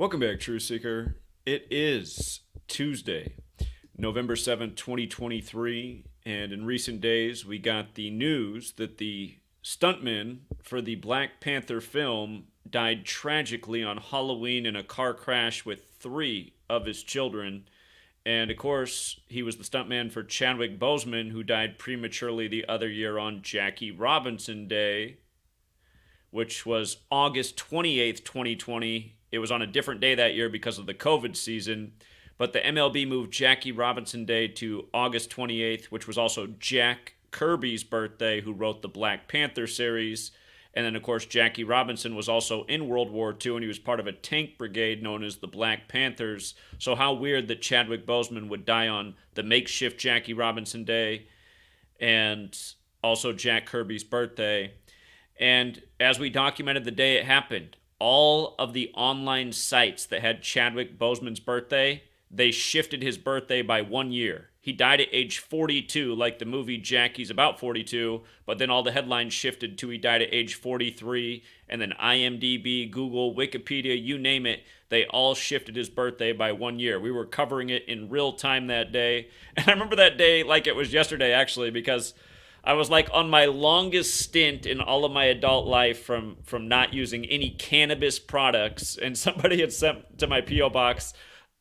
Welcome back, Truth Seeker. It is Tuesday, November 7th, 2023, and in recent days we got the news that the stuntman for the Black Panther film died tragically on Halloween in a car crash with three of his children. And of course, he was the stuntman for Chadwick Boseman, who died prematurely the other year on Jackie Robinson Day, which was August 28th, 2020. It was on a different day that year because of the COVID season, but the MLB moved Jackie Robinson Day to August 28th, which was also Jack Kirby's birthday, who wrote the Black Panther series. And then, of course, Jackie Robinson was also in World War II, and he was part of a tank brigade known as the Black Panthers. So how weird that Chadwick Boseman would die on the makeshift Jackie Robinson Day and also Jack Kirby's birthday. And as we documented the day it happened, all of the online sites that had Chadwick Boseman's birthday, they shifted his birthday by 1 year. He died at age 42, like the movie Jackie's about 42, but then all the headlines shifted to he died at age 43, and then IMDb, Google, Wikipedia, you name it, they all shifted his birthday by 1 year. We were covering it in real time that day, and I remember that day like it was yesterday, actually, because I was like on my longest stint in all of my adult life from not using any cannabis products, and somebody had sent to my P.O. box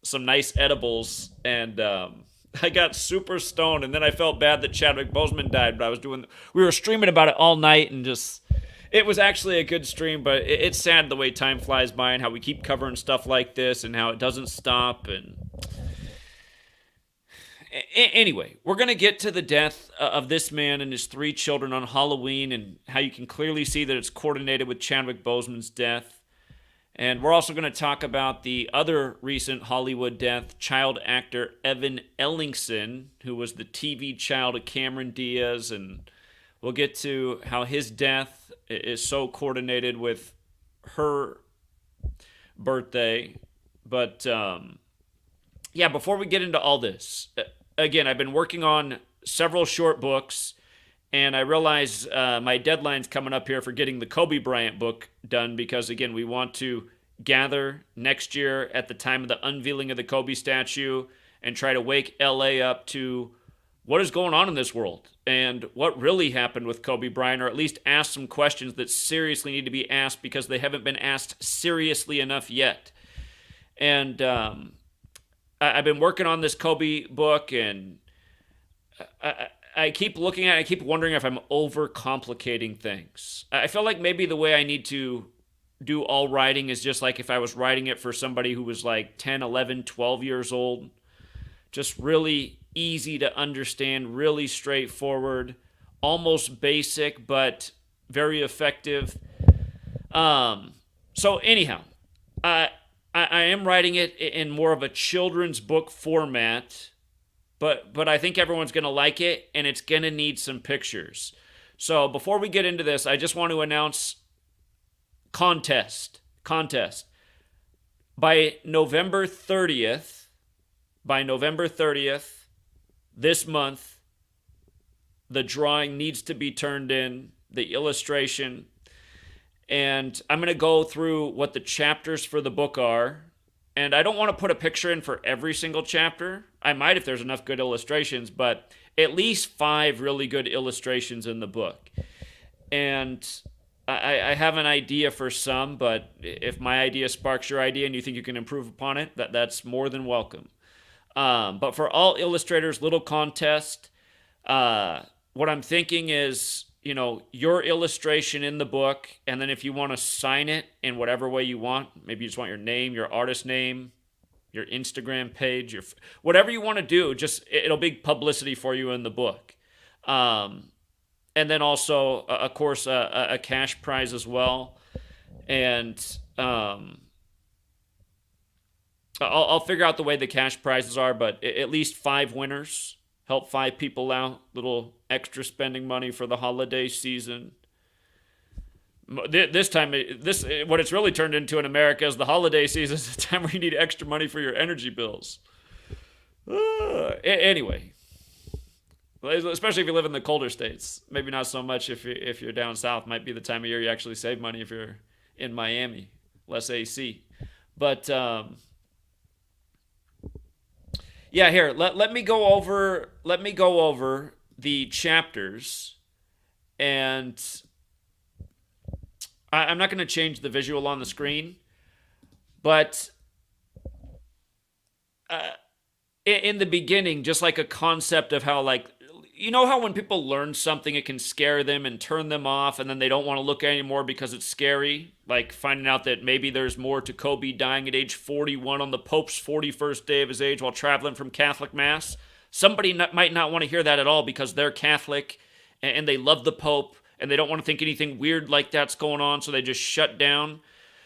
some nice edibles, and I got super stoned, and then I felt bad that Chadwick Boseman died, but we were streaming about it all night, and just, it was actually a good stream, but it's sad the way time flies by and how we keep covering stuff like this and how it doesn't stop. And anyway, we're going to get to the death of this man and his three children on Halloween and how you can clearly see that it's coordinated with Chadwick Boseman's death. And we're also going to talk about the other recent Hollywood death, child actor Evan Ellingson, who was the TV child of Cameron Diaz. And we'll get to how his death is so coordinated with her birthday. But yeah, before we get into all this, again, I've been working on several short books, and I realize my deadline's coming up here for getting the Kobe Bryant book done because, again, we want to gather next year at the time of the unveiling of the Kobe statue and try to wake LA up to what is going on in this world and what really happened with Kobe Bryant, or at least ask some questions that seriously need to be asked because they haven't been asked seriously enough yet. And I've been working on this Kobe book, and I keep looking at it, I keep wondering if I'm overcomplicating things. I feel like maybe the way I need to do all writing is just like if I was writing it for somebody who was like 10, 11, 12 years old. Just really easy to understand, really straightforward, almost basic, but very effective. So anyhow, I am writing it in more of a children's book format, but I think everyone's going to like it, and it's going to need some pictures. So before we get into this, I just want to announce contest. By November 30th, this month, the drawing needs to be turned in, the illustration, and I'm going to go through what the chapters for the book are. And I don't want to put a picture in for every single chapter. I might if there's enough good illustrations, but at least 5 really good illustrations in the book. And I have an idea for some, but if my idea sparks your idea and you think you can improve upon it, that's more than welcome. But for all illustrators, little contest. What I'm thinking is, your illustration in the book, and then if you want to sign it in whatever way you want, maybe you just want your name, your artist name, your Instagram page, whatever you want to do, just it'll be publicity for you in the book. And then also, of course, a cash prize as well. And I'll figure out the way the cash prizes are, but at least 5 winners. Help 5 people out, little extra spending money for the holiday season. This time, what it's really turned into in America is the holiday season is the time where you need extra money for your energy bills. Anyway, especially if you live in the colder states. Maybe not so much if you're down south. Might be the time of year you actually save money if you're in Miami. Less AC. But yeah, here let me go over the chapters, and I'm not going to change the visual on the screen, but in the beginning, just like a concept of how, like, you know how when people learn something, it can scare them and turn them off, and then they don't want to look anymore because it's scary? Like finding out that maybe there's more to Kobe dying at age 41 on the Pope's 41st day of his age while traveling from Catholic Mass. Somebody might not want to hear that at all because they're Catholic and they love the Pope and they don't want to think anything weird like that's going on, so they just shut down.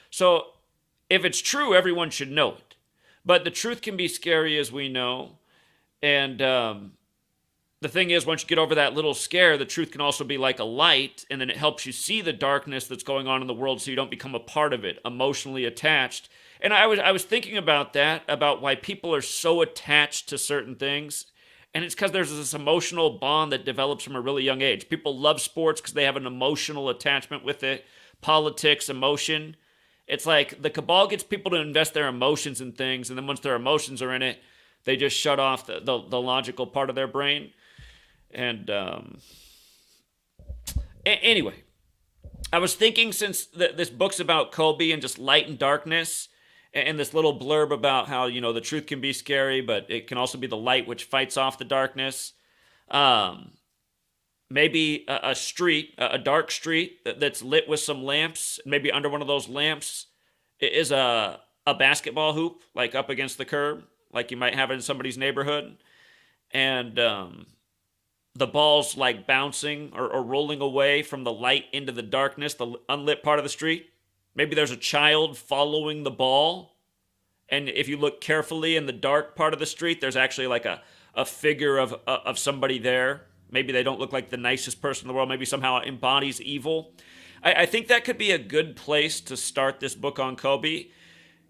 So if it's true, everyone should know it. But the truth can be scary, as we know. And the thing is, once you get over that little scare, the truth can also be like a light, and then it helps you see the darkness that's going on in the world so you don't become a part of it, emotionally attached. And I was thinking about that, about why people are so attached to certain things. And it's because there's this emotional bond that develops from a really young age. People love sports because they have an emotional attachment with it. Politics, emotion. It's like the cabal gets people to invest their emotions in things, and then once their emotions are in it, they just shut off the logical part of their brain. And anyway, I was thinking, since this book's about Kobe and just light and darkness, and this little blurb about how, you know, the truth can be scary, but it can also be the light which fights off the darkness. Maybe a dark street that's lit with some lamps. Maybe under one of those lamps is a basketball hoop, like up against the curb, like you might have in somebody's neighborhood. And the ball's like bouncing or rolling away from the light into the darkness, the unlit part of the street. Maybe there's a child following the ball. And if you look carefully in the dark part of the street, there's actually like a figure of somebody there. Maybe they don't look like the nicest person in the world. Maybe somehow it embodies evil. I think that could be a good place to start this book on Kobe,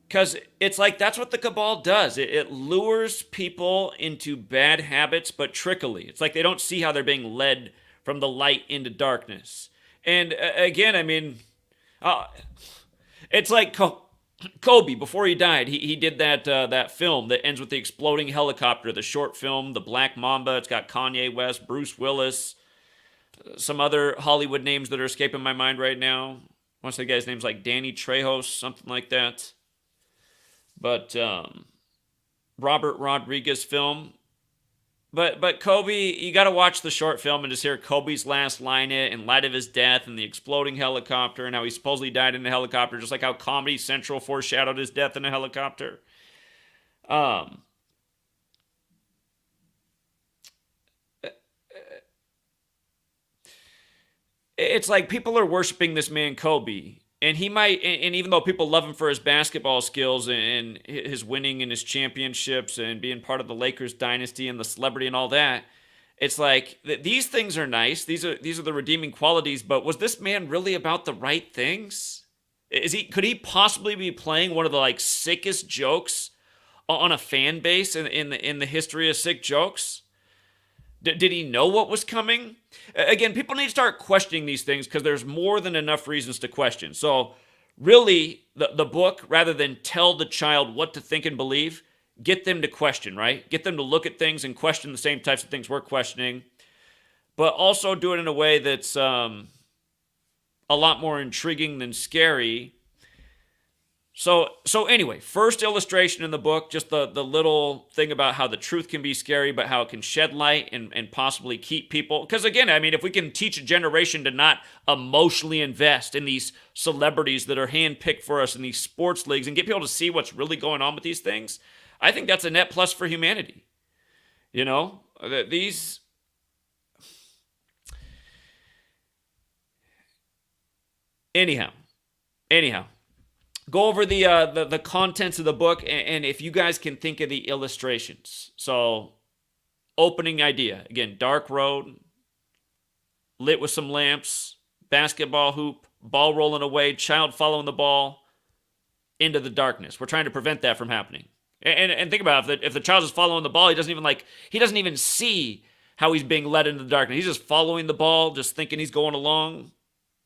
because it's like that's what the cabal does. It lures people into bad habits, but trickily. It's like they don't see how they're being led from the light into darkness. And again, I mean, it's like Kobe, before he died, he did that film that ends with the exploding helicopter, the short film, The Black Mamba. It's got Kanye West, Bruce Willis, some other Hollywood names that are escaping my mind right now. One of the guy's name's like Danny Trejo, something like that. But Robert Rodriguez film. But Kobe, you got to watch the short film and just hear Kobe's last line in light of his death and the exploding helicopter and how he supposedly died in a helicopter, just like how Comedy Central foreshadowed his death in a helicopter. It's like people are worshiping this man Kobe, and he might, and even though people love him for his basketball skills and his winning and his championships and being part of the Lakers dynasty and the celebrity and all that, it's like these things are nice. These are the redeeming qualities. But was this man really about the right things? Could he possibly be playing one of the like sickest jokes on a fan base in the history of sick jokes? Did he know what was coming? Again, people need to start questioning these things because there's more than enough reasons to question. So really, the book, rather than tell the child what to think and believe, get them to question, right? Get them to look at things and question the same types of things we're questioning, but also do it in a way that's a lot more intriguing than scary. So anyway, first illustration in the book, just the little thing about how the truth can be scary, but how it can shed light and possibly keep people. Because again, I mean, if we can teach a generation to not emotionally invest in these celebrities that are handpicked for us in these sports leagues and get people to see what's really going on with these things, I think that's a net plus for humanity. You know, these... Anyhow. Go over the contents of the book, and if you guys can think of the illustrations. So, opening idea. Again, dark road, lit with some lamps, basketball hoop, ball rolling away, child following the ball into the darkness. We're trying to prevent that from happening. And think about it, if the child is following the ball, he doesn't even see how he's being led into the darkness. He's just following the ball, just thinking he's going along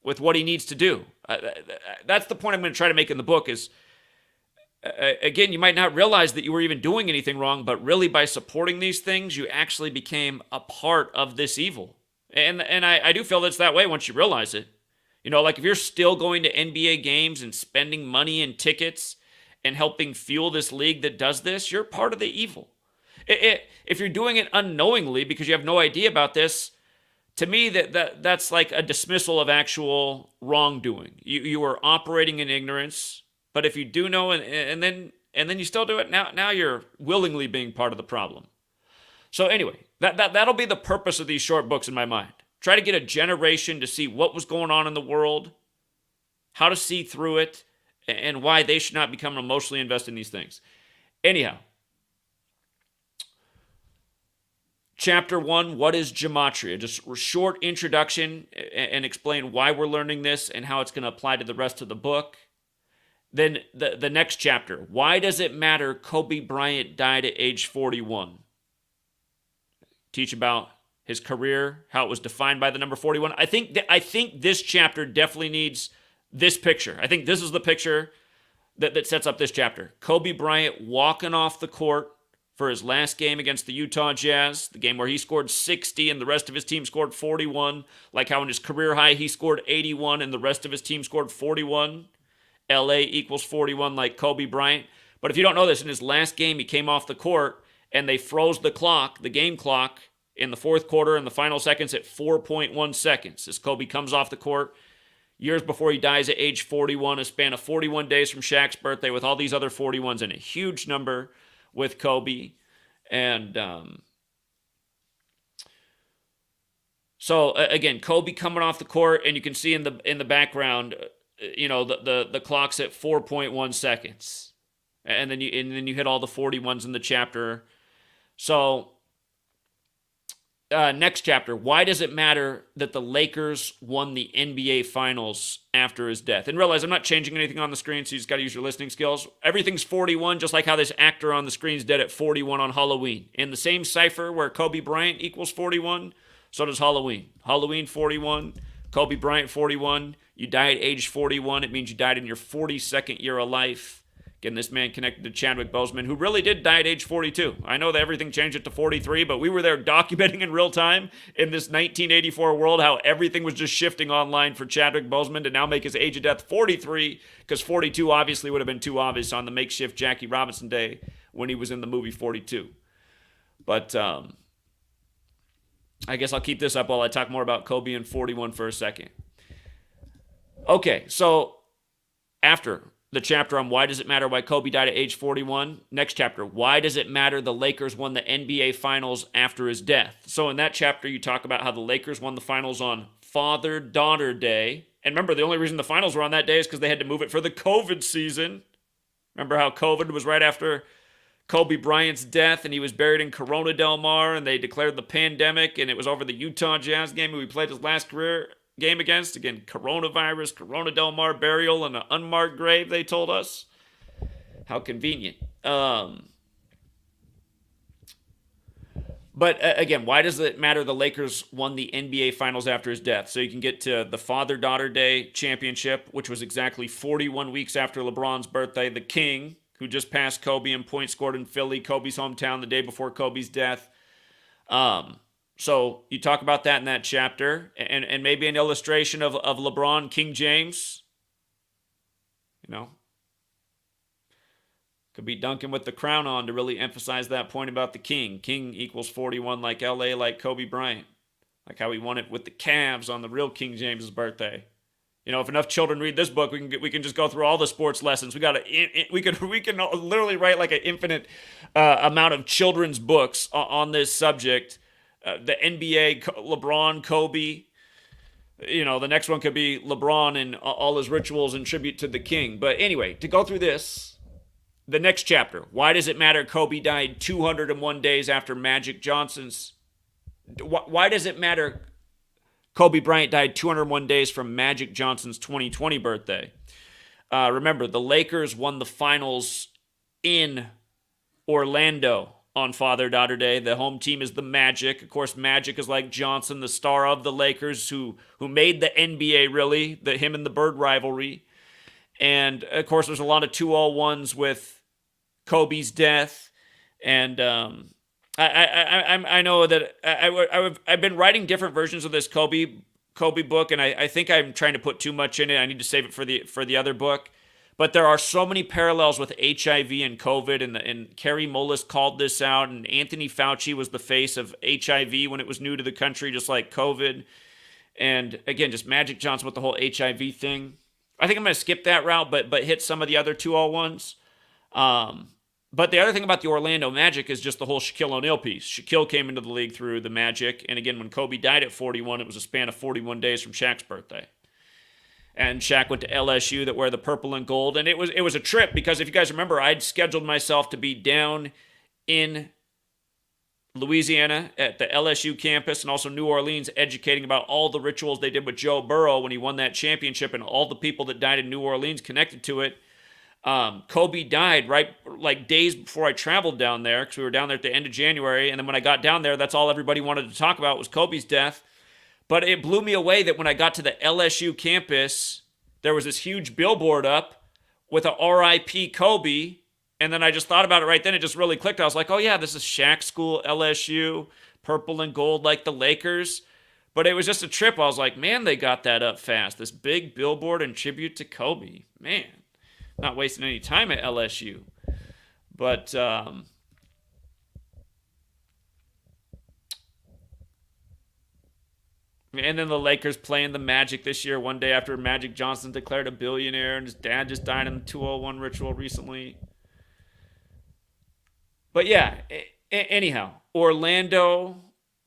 with what he needs to do. That's the point I'm going to try to make in the book is Again, you might not realize that you were even doing anything wrong, but really by supporting these things, you actually became a part of this evil. And I do feel that's that way once you realize it. Like if you're still going to NBA games and spending money and tickets and helping fuel this league that does this, you're part of the evil. If you're doing it unknowingly because you have no idea about this, to me that's like a dismissal of actual wrongdoing. You are operating in ignorance. But if you do know and then you still do it, now you're willingly being part of the problem. So anyway, that'll be the purpose of these short books in my mind. Try to get a generation to see what was going on in the world, how to see through it, and why they should not become emotionally invested in these things. Anyhow, Chapter 1, what is gematria? Just a short introduction and explain why we're learning this and how it's going to apply to the rest of the book. Then the next chapter, why does it matter Kobe Bryant died at age 41? Teach about his career, how it was defined by the number 41. I think this chapter definitely needs this picture. I think this is the picture that sets up this chapter. Kobe Bryant walking off the court for his last game against the Utah Jazz, the game where he scored 60 and the rest of his team scored 41, like how in his career high he scored 81 and the rest of his team scored 41. LA equals 41 like Kobe Bryant. But if you don't know this, in his last game, he came off the court and they froze the clock, the game clock, in the fourth quarter in the final seconds at 4.1 seconds as Kobe comes off the court years before he dies at age 41, a span of 41 days from Shaq's birthday with all these other 41s in a huge number with Kobe. And so again, Kobe coming off the court, and you can see in the background, the clock's at 4.1 seconds, and then you hit all the 41s in the chapter. So next chapter, why does it matter that the Lakers won the NBA Finals after his death? And realize I'm not changing anything on the screen, so you just got to use your listening skills. Everything's 41, just like how this actor on the screen's dead at 41 on Halloween. In the same cipher where Kobe Bryant equals 41, so does Halloween. Halloween 41, Kobe Bryant 41. You die at age 41. It means you died in your 42nd year of life. Again, this man connected to Chadwick Boseman, who really did die at age 42. I know that everything changed it to 43, but we were there documenting in real time in this 1984 world how everything was just shifting online for Chadwick Boseman to now make his age of death 43, because 42 obviously would have been too obvious on the makeshift Jackie Robinson day when he was in the movie 42. But I guess I'll keep this up while I talk more about Kobe and 41 for a second. Okay, so after the chapter on why does it matter why Kobe died at age 41, next chapter, why does it matter the Lakers won the NBA Finals after his death? So in that chapter, you talk about how the Lakers won the Finals on Father-Daughter Day. And remember, the only reason the Finals were on that day is because they had to move it for the COVID season. Remember how COVID was right after Kobe Bryant's death, and he was buried in Corona Del Mar, and they declared the pandemic, and it was over the Utah Jazz game who he played his last career game against. Again, coronavirus, Corona Del Mar burial in an unmarked grave, they told us. How convenient. But again, why does it matter the Lakers won the NBA Finals after his death? So you can get to the Father-Daughter Day championship, which was exactly 41 weeks after LeBron's birthday. The King, who just passed Kobe in points scored in Philly, Kobe's hometown, the day before Kobe's death. So you talk about that in that chapter, and maybe an illustration of LeBron, King James. Could be Duncan with the crown on to really emphasize that point about the King. King equals 41 like LA, like Kobe Bryant. Like how he won it with the Cavs on the real King James's birthday. If enough children read this book, we can just go through all the sports lessons. We can literally write like an infinite amount of children's books on this subject. The NBA, LeBron, Kobe. The next one could be LeBron and all his rituals in tribute to the King. But anyway, to go through this, the next chapter. Why does it matter Kobe died 201 days after Magic Johnson's? Why does it matter Kobe Bryant died 201 days from Magic Johnson's 2020 birthday? Remember, the Lakers won the finals in Orlando on Father-Daughter Day. The home team is the Magic. Of course, Magic is like Johnson, the star of the Lakers, who made the NBA, really, him and the Bird rivalry. And of course, there's a lot of 201s with Kobe's death. And I know that I've been writing different versions of this Kobe book, and I think I'm trying to put too much in it. I need to save it for the other book. But there are so many parallels with HIV and COVID, and Carrie Mullis called this out, and Anthony Fauci was the face of HIV when it was new to the country, just like COVID. And again, just Magic Johnson with the whole HIV thing. I think I'm going to skip that route, but hit some of the other 201s. But the other thing about the Orlando Magic is just the whole Shaquille O'Neal piece. Shaquille came into the league through the Magic, and again, when Kobe died at 41, it was a span of 41 days from Shaq's birthday. And Shaq went to LSU that wear the purple and gold, and it was a trip because if you guys remember, I'd scheduled myself to be down in Louisiana at the LSU campus and also New Orleans, educating about all the rituals they did with Joe Burrow when he won that championship and all the people that died in New Orleans connected to it. Kobe died right like days before I traveled down there because we were down there at the end of January, and then when I got down there, that's all everybody wanted to talk about was Kobe's death. But it blew me away that when I got to the LSU campus, there was this huge billboard up with a RIP Kobe. And then I just thought about it right then. It just really clicked. I was like, oh, yeah, this is Shaq School, LSU, purple and gold like the Lakers. But it was just a trip. I was like, man, they got that up fast. This big billboard in tribute to Kobe. Man, not wasting any time at LSU. But and then the Lakers playing the Magic this year, one day after Magic Johnson declared a billionaire, and his dad just died in the 201 ritual recently. But yeah, anyhow, Orlando.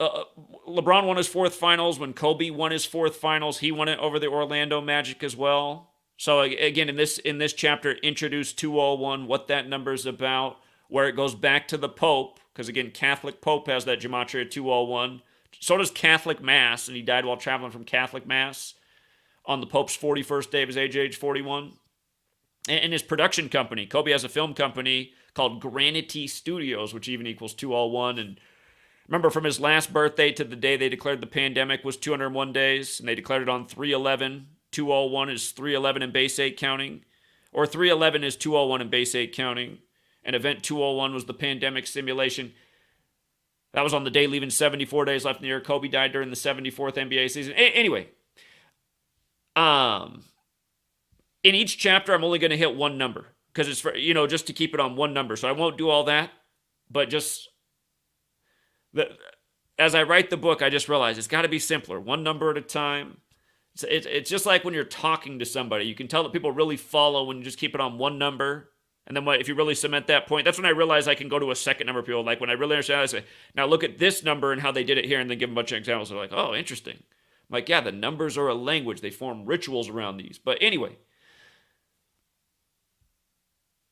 LeBron won his fourth finals. When Kobe won his fourth finals, he won it over the Orlando Magic as well. So again, in this chapter, introduce 201, what that number is about, where it goes back to the Pope, because again, Catholic Pope has that Gematria 201. So does Catholic Mass, and he died while traveling from Catholic Mass on the Pope's 41st day of his age 41. And his production company, Kobe has a film company called Granity Studios, which even equals 201. And remember, from his last birthday to the day they declared the pandemic was 201 days, and they declared it on 3/11. 201 is 3/11 in base 8 counting, or 3/11 is 201 in base 8 counting. And event 201 was the pandemic simulation. That was on the day leaving 74 days left in the year. Kobe died during the 74th NBA season. Anyway, in each chapter, I'm only going to hit one number because it's for, just to keep it on one number. So I won't do all that, but just as I write the book, I just realized it's got to be simpler, one number at a time. It's just like when you're talking to somebody. You can tell that people really follow when you just keep it on one number. And then if you really cement that point, that's when I realize I can go to a second number of people. Like when I really understand, I say, now look at this number and how they did it here, and then give them a bunch of examples. They're like, oh, interesting. I'm like, yeah, the numbers are a language. They form rituals around these. But anyway,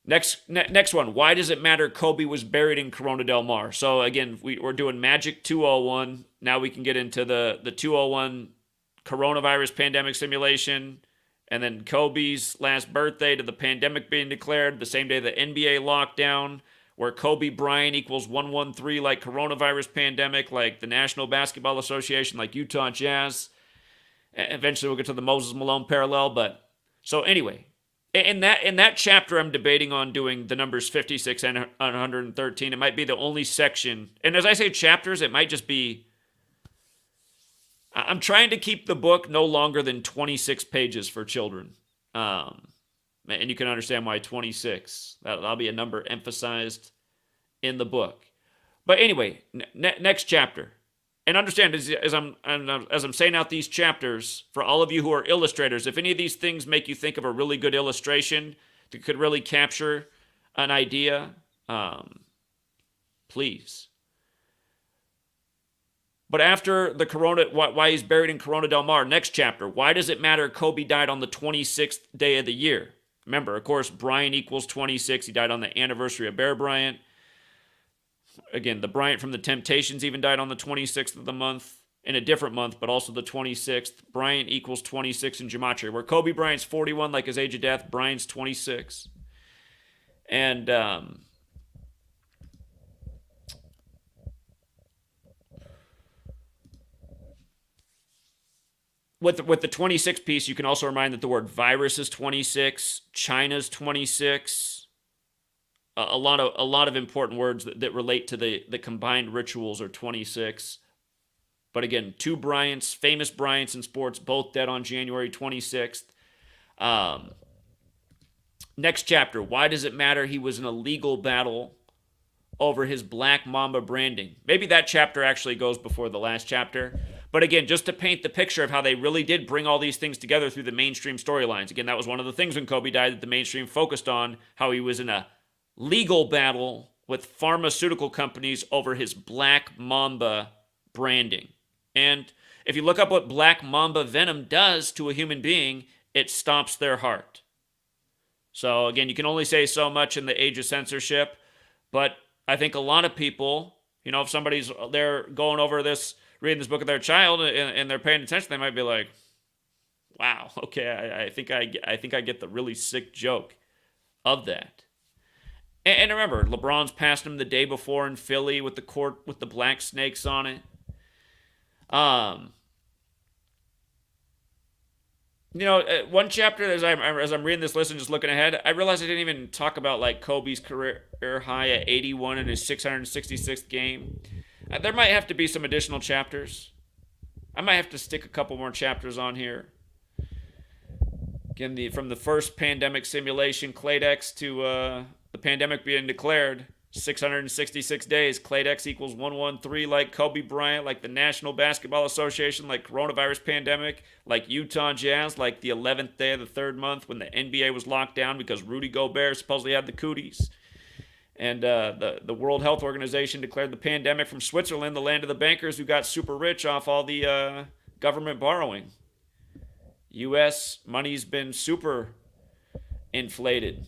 next one. Why does it matter Kobe was buried in Corona Del Mar? So again, we're doing Magic 201. Now we can get into the 201 coronavirus pandemic simulation. And then Kobe's last birthday to the pandemic being declared, the same day the NBA lockdown, where Kobe Bryant equals 113 like coronavirus pandemic, like the National Basketball Association, like Utah Jazz. Eventually we'll get to the Moses Malone parallel. But so anyway, in that chapter, I'm debating on doing the numbers 56 and 113. It might be the only section. And as I say chapters, it might just be, I'm trying to keep the book no longer than 26 pages for children. And you can understand why 26. That'll be a number emphasized in the book. But anyway, next chapter. And understand, as I'm saying out these chapters, for all of you who are illustrators, if any of these things make you think of a really good illustration that could really capture an idea, please. But after the Corona, why he's buried in Corona Del Mar, next chapter, why does it matter Kobe died on the 26th day of the year? Remember, of course, Bryant equals 26. He died on the anniversary of Bear Bryant. Again, the Bryant from the Temptations even died on the 26th of the month, in a different month, but also the 26th. Bryant equals 26 in Gematria. Where Kobe Bryant's 41, like his age of death, Bryant's 26. And with the 26 piece, you can also remind that the word virus is 26, China's 26. A lot of important words that relate to the combined rituals are 26. But again, two Bryants, famous Bryants in sports, both dead on January 26th. Next chapter, why does it matter he was in a legal battle over his Black Mamba branding? Maybe that chapter actually goes before the last chapter. But again, just to paint the picture of how they really did bring all these things together through the mainstream storylines. Again, that was one of the things when Kobe died that the mainstream focused on, how he was in a legal battle with pharmaceutical companies over his Black Mamba branding. And if you look up what Black Mamba venom does to a human being, it stops their heart. So again, you can only say so much in the age of censorship, but I think a lot of people, if somebody's there going over this, reading this book with their child, and they're paying attention, they might be like, "Wow, okay, I think I get the really sick joke of that." And remember, LeBron's passed him the day before in Philly with the court with the black snakes on it. One chapter as I'm reading this list and just looking ahead, I realized I didn't even talk about like Kobe's career high at 81 in his 666th game. There might have to be some additional chapters. I might have to stick a couple more chapters on here. Again, from the first pandemic simulation, Claydex, to the pandemic being declared, 666 days. Claydex equals 113, like Kobe Bryant, like the National Basketball Association, like coronavirus pandemic, like Utah Jazz, like the 11th day of the third month when the NBA was locked down because Rudy Gobert supposedly had the cooties. And the World Health Organization declared the pandemic from Switzerland, the land of the bankers who got super rich off all the government borrowing. U.S. money's been super inflated.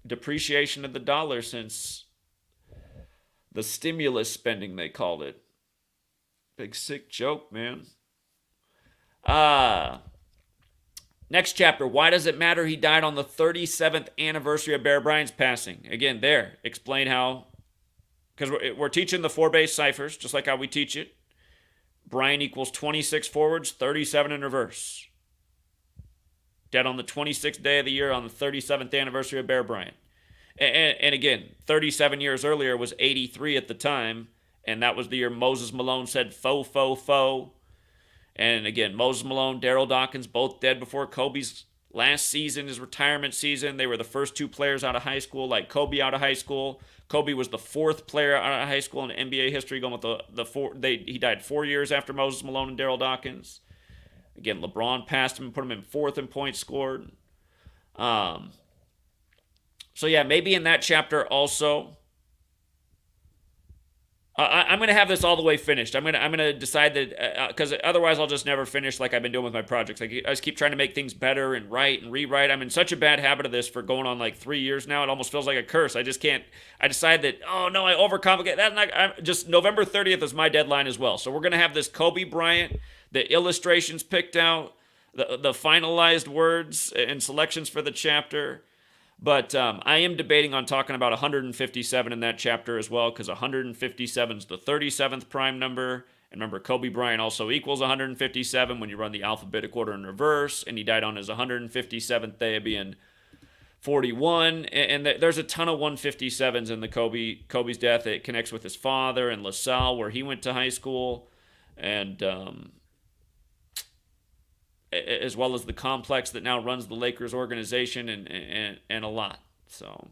Depreciation of the dollar since the stimulus spending, they called it. Big sick joke, man. Next chapter, why does it matter he died on the 37th anniversary of Bear Bryant's passing? Again, explain how, because we're teaching the four-base ciphers, just like how we teach it. Bryant equals 26 forwards, 37 in reverse. Dead on the 26th day of the year on the 37th anniversary of Bear Bryant. And again, 37 years earlier was 83 at the time, and that was the year Moses Malone said, "Fo, fo, fo." And again, Moses Malone, Daryl Dawkins, both dead before Kobe's last season, his retirement season. They were the first two players out of high school, like Kobe out of high school. Kobe was the fourth player out of high school in NBA history, going with the four. He died 4 years after Moses Malone and Daryl Dawkins. Again, LeBron passed him and put him in fourth in points scored. So yeah, maybe in that chapter also. I'm gonna have this all the way finished. I'm gonna decide that because otherwise I'll just never finish like I've been doing with my projects. I just keep trying to make things better and write and rewrite. I'm in such a bad habit of this for going on like 3 years now. It almost feels like a curse. I just can't. I decide that I overcomplicate that. Just November 30th is my deadline as well. So we're gonna have this Kobe Bryant, the illustrations picked out, the finalized words and selections for the chapter. But I am debating on talking about 157 in that chapter as well, because 157 is the 37th prime number. And remember, Kobe Bryant also equals 157 when you run the alphabetic order in reverse. And he died on his 157th day, being 41. And there's a ton of 157s in the Kobe's death. It connects with his father and LaSalle, where he went to high school. And as well as the complex that now runs the Lakers organization and a lot. So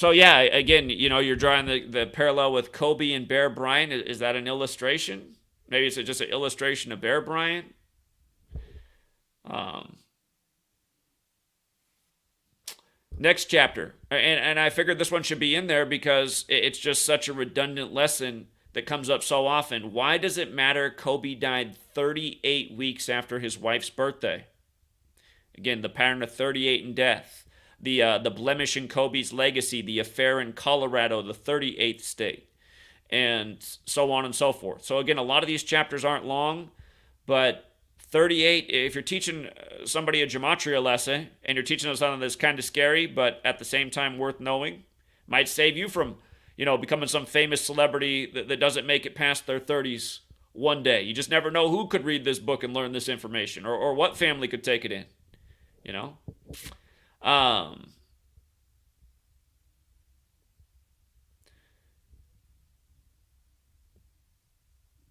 yeah, again, you're drawing the parallel with Kobe and Bear Bryant. Is that an illustration? Maybe it's just an illustration of Bear Bryant. Next chapter, and I figured this one should be in there because it's just such a redundant lesson that comes up so often. Why does it matter Kobe died 38 weeks after his wife's birthday? Again, the pattern of 38 in death, the blemish in Kobe's legacy, the affair in Colorado, the 38th state, and so on and so forth. So again, a lot of these chapters aren't long, but 38, if you're teaching somebody a gematria lesson and you're teaching them something that's kind of scary, but at the same time worth knowing, might save you from, becoming some famous celebrity that doesn't make it past their 30s one day. You just never know who could read this book and learn this information, or what family could take it in, you know?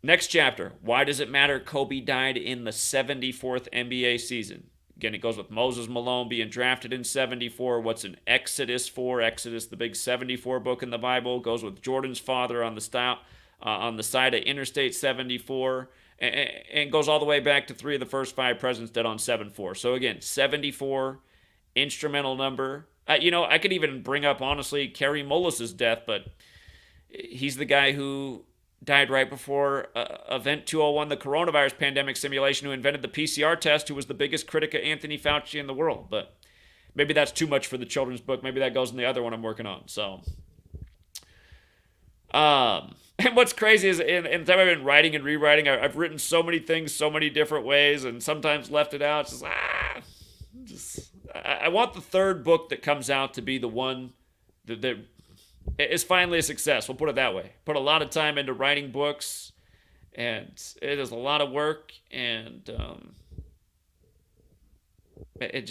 Next chapter. Why does it matter Kobe died in the 74th NBA season? Again, it goes with Moses Malone being drafted in 74. What's in Exodus 4? Exodus, the big 74 book in the Bible, goes with Jordan's father on the side of Interstate 74, and goes all the way back to 3 of the first 5 presidents dead on 7-4. So again, 74, instrumental number. I could even bring up, honestly, Kerry Mullis's death, but he's the guy who died right before Event 201, the coronavirus pandemic simulation, who invented the PCR test, who was the biggest critic of Anthony Fauci in the world. But maybe that's too much for the children's book. Maybe that goes in the other one I'm working on. So, and what's crazy is in the time I've been writing and rewriting, I've written so many things so many different ways, and sometimes left it out. It's just, I want the third book that comes out to be the one that is finally a success. We'll put it that way. Put a lot of time into writing books, and it is a lot of work, and it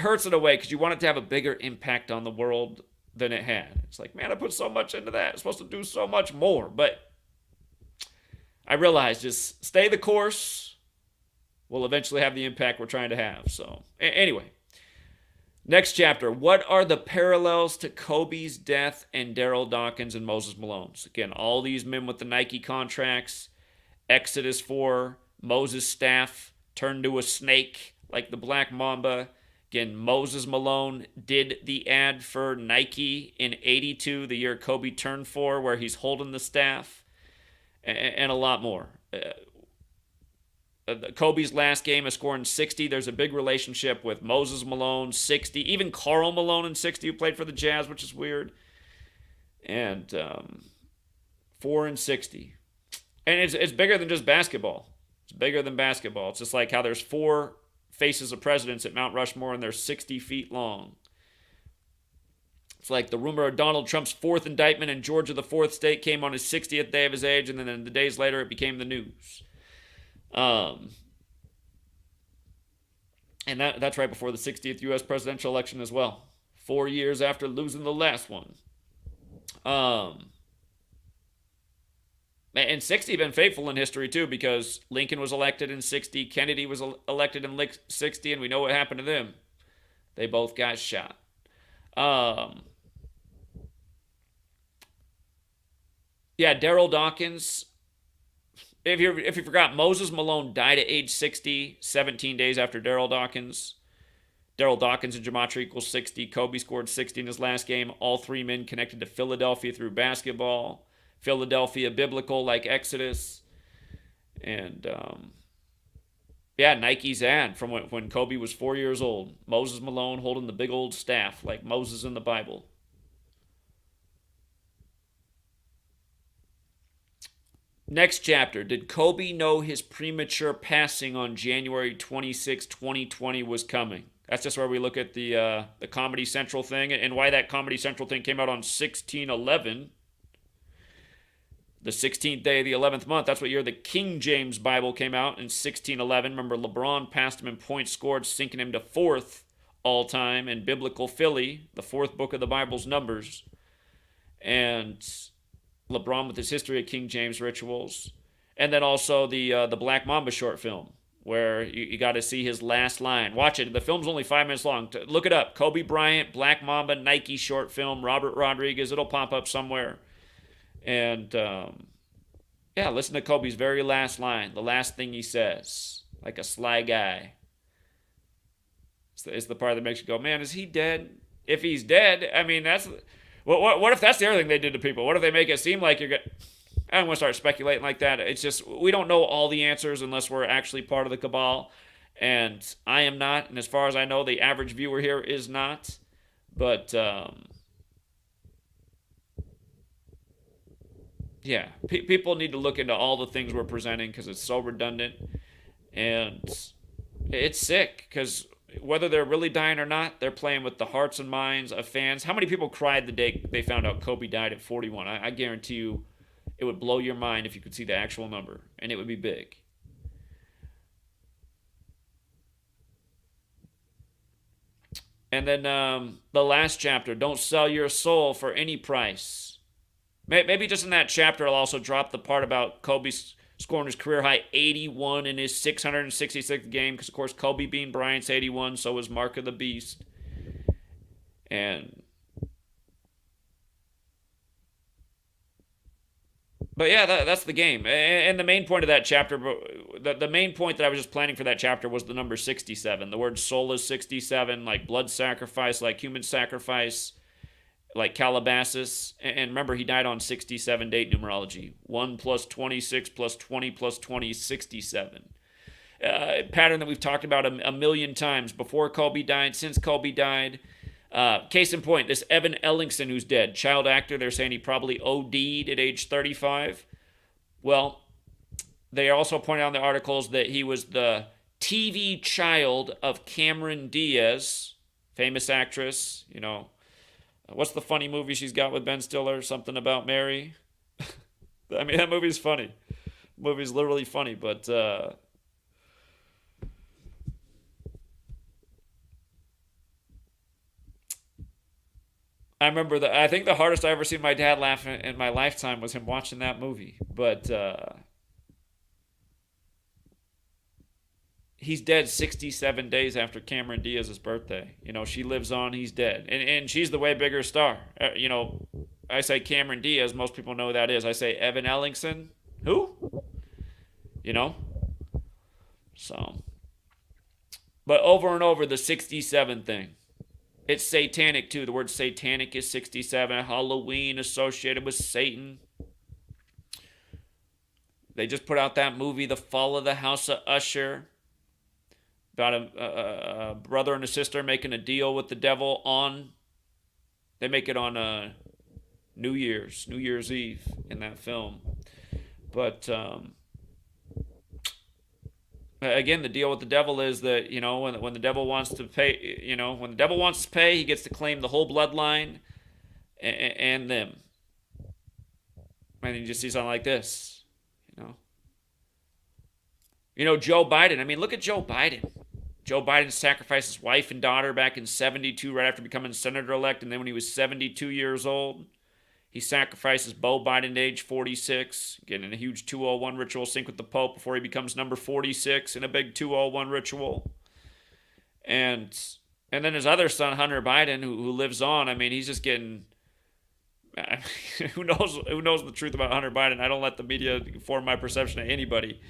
hurts in a way because you want it to have a bigger impact on the world than it had. It's like, man, I put so much into that. It's supposed to do so much more, but I realized just stay the course. We'll eventually have the impact we're trying to have. So anyway. Next chapter, what are the parallels to Kobe's death and Daryl Dawkins and Moses Malone's? Again, all these men with the Nike contracts, Exodus 4, Moses' staff turned to a snake like the Black Mamba. Again, Moses Malone did the ad for Nike in 82, the year Kobe turned 4, where he's holding the staff, and a lot more. Kobe's last game is scoring 60. There's a big relationship with Moses Malone, 60. Even Karl Malone in 60, who played for the Jazz, which is weird. And 4 and 60. And it's bigger than just basketball. It's bigger than basketball. It's just like how there's 4 faces of presidents at Mount Rushmore and they're 60 feet long. It's like the rumor of Donald Trump's 4th indictment in Georgia, the 4th state, came on his 60th day of his age, and then the days later it became the news. And that's right before the 60th U.S. presidential election as well. 4 years after losing the last one. And 60 been faithful in history too, because Lincoln was elected in 60, Kennedy was elected in 60, and we know what happened to them. They both got shot. Daryl Dawkins. If you forgot, Moses Malone died at age 60, 17 days after Daryl Dawkins. Daryl Dawkins in Gematria equals 60. Kobe scored 60 in his last game. All 3 men connected to Philadelphia through basketball. Philadelphia biblical like Exodus. And, Nike's ad from when Kobe was 4 years old. Moses Malone holding the big old staff like Moses in the Bible. Next chapter. Did Kobe know his premature passing on January 26, 2020 was coming? That's just where we look at the Comedy Central thing and why that Comedy Central thing came out on 16/11. The 16th day of the 11th month. That's what year the King James Bible came out in 1611. Remember, LeBron passed him in points scored, sinking him to 4th all-time in biblical Philly, the 4th book of the Bible's Numbers. And LeBron with his history of King James rituals. And then also the Black Mamba short film, where you got to see his last line. Watch it. The film's only 5 minutes long. Look it up. Kobe Bryant, Black Mamba, Nike short film, Robert Rodriguez. It'll pop up somewhere. And, listen to Kobe's very last line. The last thing he says. Like a sly guy. It's the part that makes you go, man, is he dead? If he's dead, I mean, that's... What if that's the other thing they did to people? What if they make it seem like you're good? I don't want to start speculating like that. It's just, we don't know all the answers unless we're actually part of the cabal. And I am not. And as far as I know, the average viewer here is not. But Yeah, people need to look into all the things we're presenting because it's so redundant, and it's sick because whether they're really dying or not, they're playing with the hearts and minds of fans. How many people cried the day they found out Kobe died at 41? I guarantee you it would blow your mind if you could see the actual number, and it would be big. And then the last chapter, don't sell your soul for any price. Maybe just in that chapter, I'll also drop the part about Kobe scoring his career high 81 in his 666th game, because, of course, Kobe being Bryant's 81, so was Mark of the Beast. And but yeah, that's the game. And the main point of that chapter, the main point that I was just planning for that chapter was the number 67. The word soul is 67, like blood sacrifice, like human sacrifice, like Calabasas. And remember, he died on 67 date numerology. 1 plus 26 plus 20 plus 20, 67. Pattern that we've talked about a million times before Kobe died, since Kobe died. Case in point, this Evan Ellingson who's dead, child actor, they're saying he probably OD'd at age 35. Well, they also pointed out in the articles that he was the TV child of Cameron Diaz, famous actress. You know, what's the funny movie she's got with Ben Stiller? Something About Mary. I mean, that movie's funny. The movie's literally funny, but I remember that. I think the hardest I ever seen my dad laugh in my lifetime was him watching that movie. But he's dead 67 days after Cameron Diaz's birthday. You know, she lives on. He's dead, and she's the way bigger star. You know, I say Cameron Diaz. Most people know who that is. I say Evan Ellingson. Who? You know. So, but over and over the 67 thing. It's satanic too. The word satanic is 67. Halloween associated with Satan. They just put out that movie, The Fall of the House of Usher, about a brother and a sister making a deal with the devil on. They make it on New Year's Eve in that film. But again, the deal with the devil is that, you know, when the devil wants to pay, you know, when the devil wants to pay, he gets to claim the whole bloodline and them. And you just see something like this, you know. You know, Joe Biden. I mean, look at Joe Biden. Joe Biden sacrificed his wife and daughter back in 72 right after becoming senator-elect. And then when he was 72 years old, he sacrifices Beau Biden at age 46, getting a huge 201 ritual sync with the Pope before he becomes number 46 in a big 201 ritual. And then his other son, Hunter Biden, who lives on, I mean, he's just getting... who knows the truth about Hunter Biden? I don't let the media form my perception of anybody.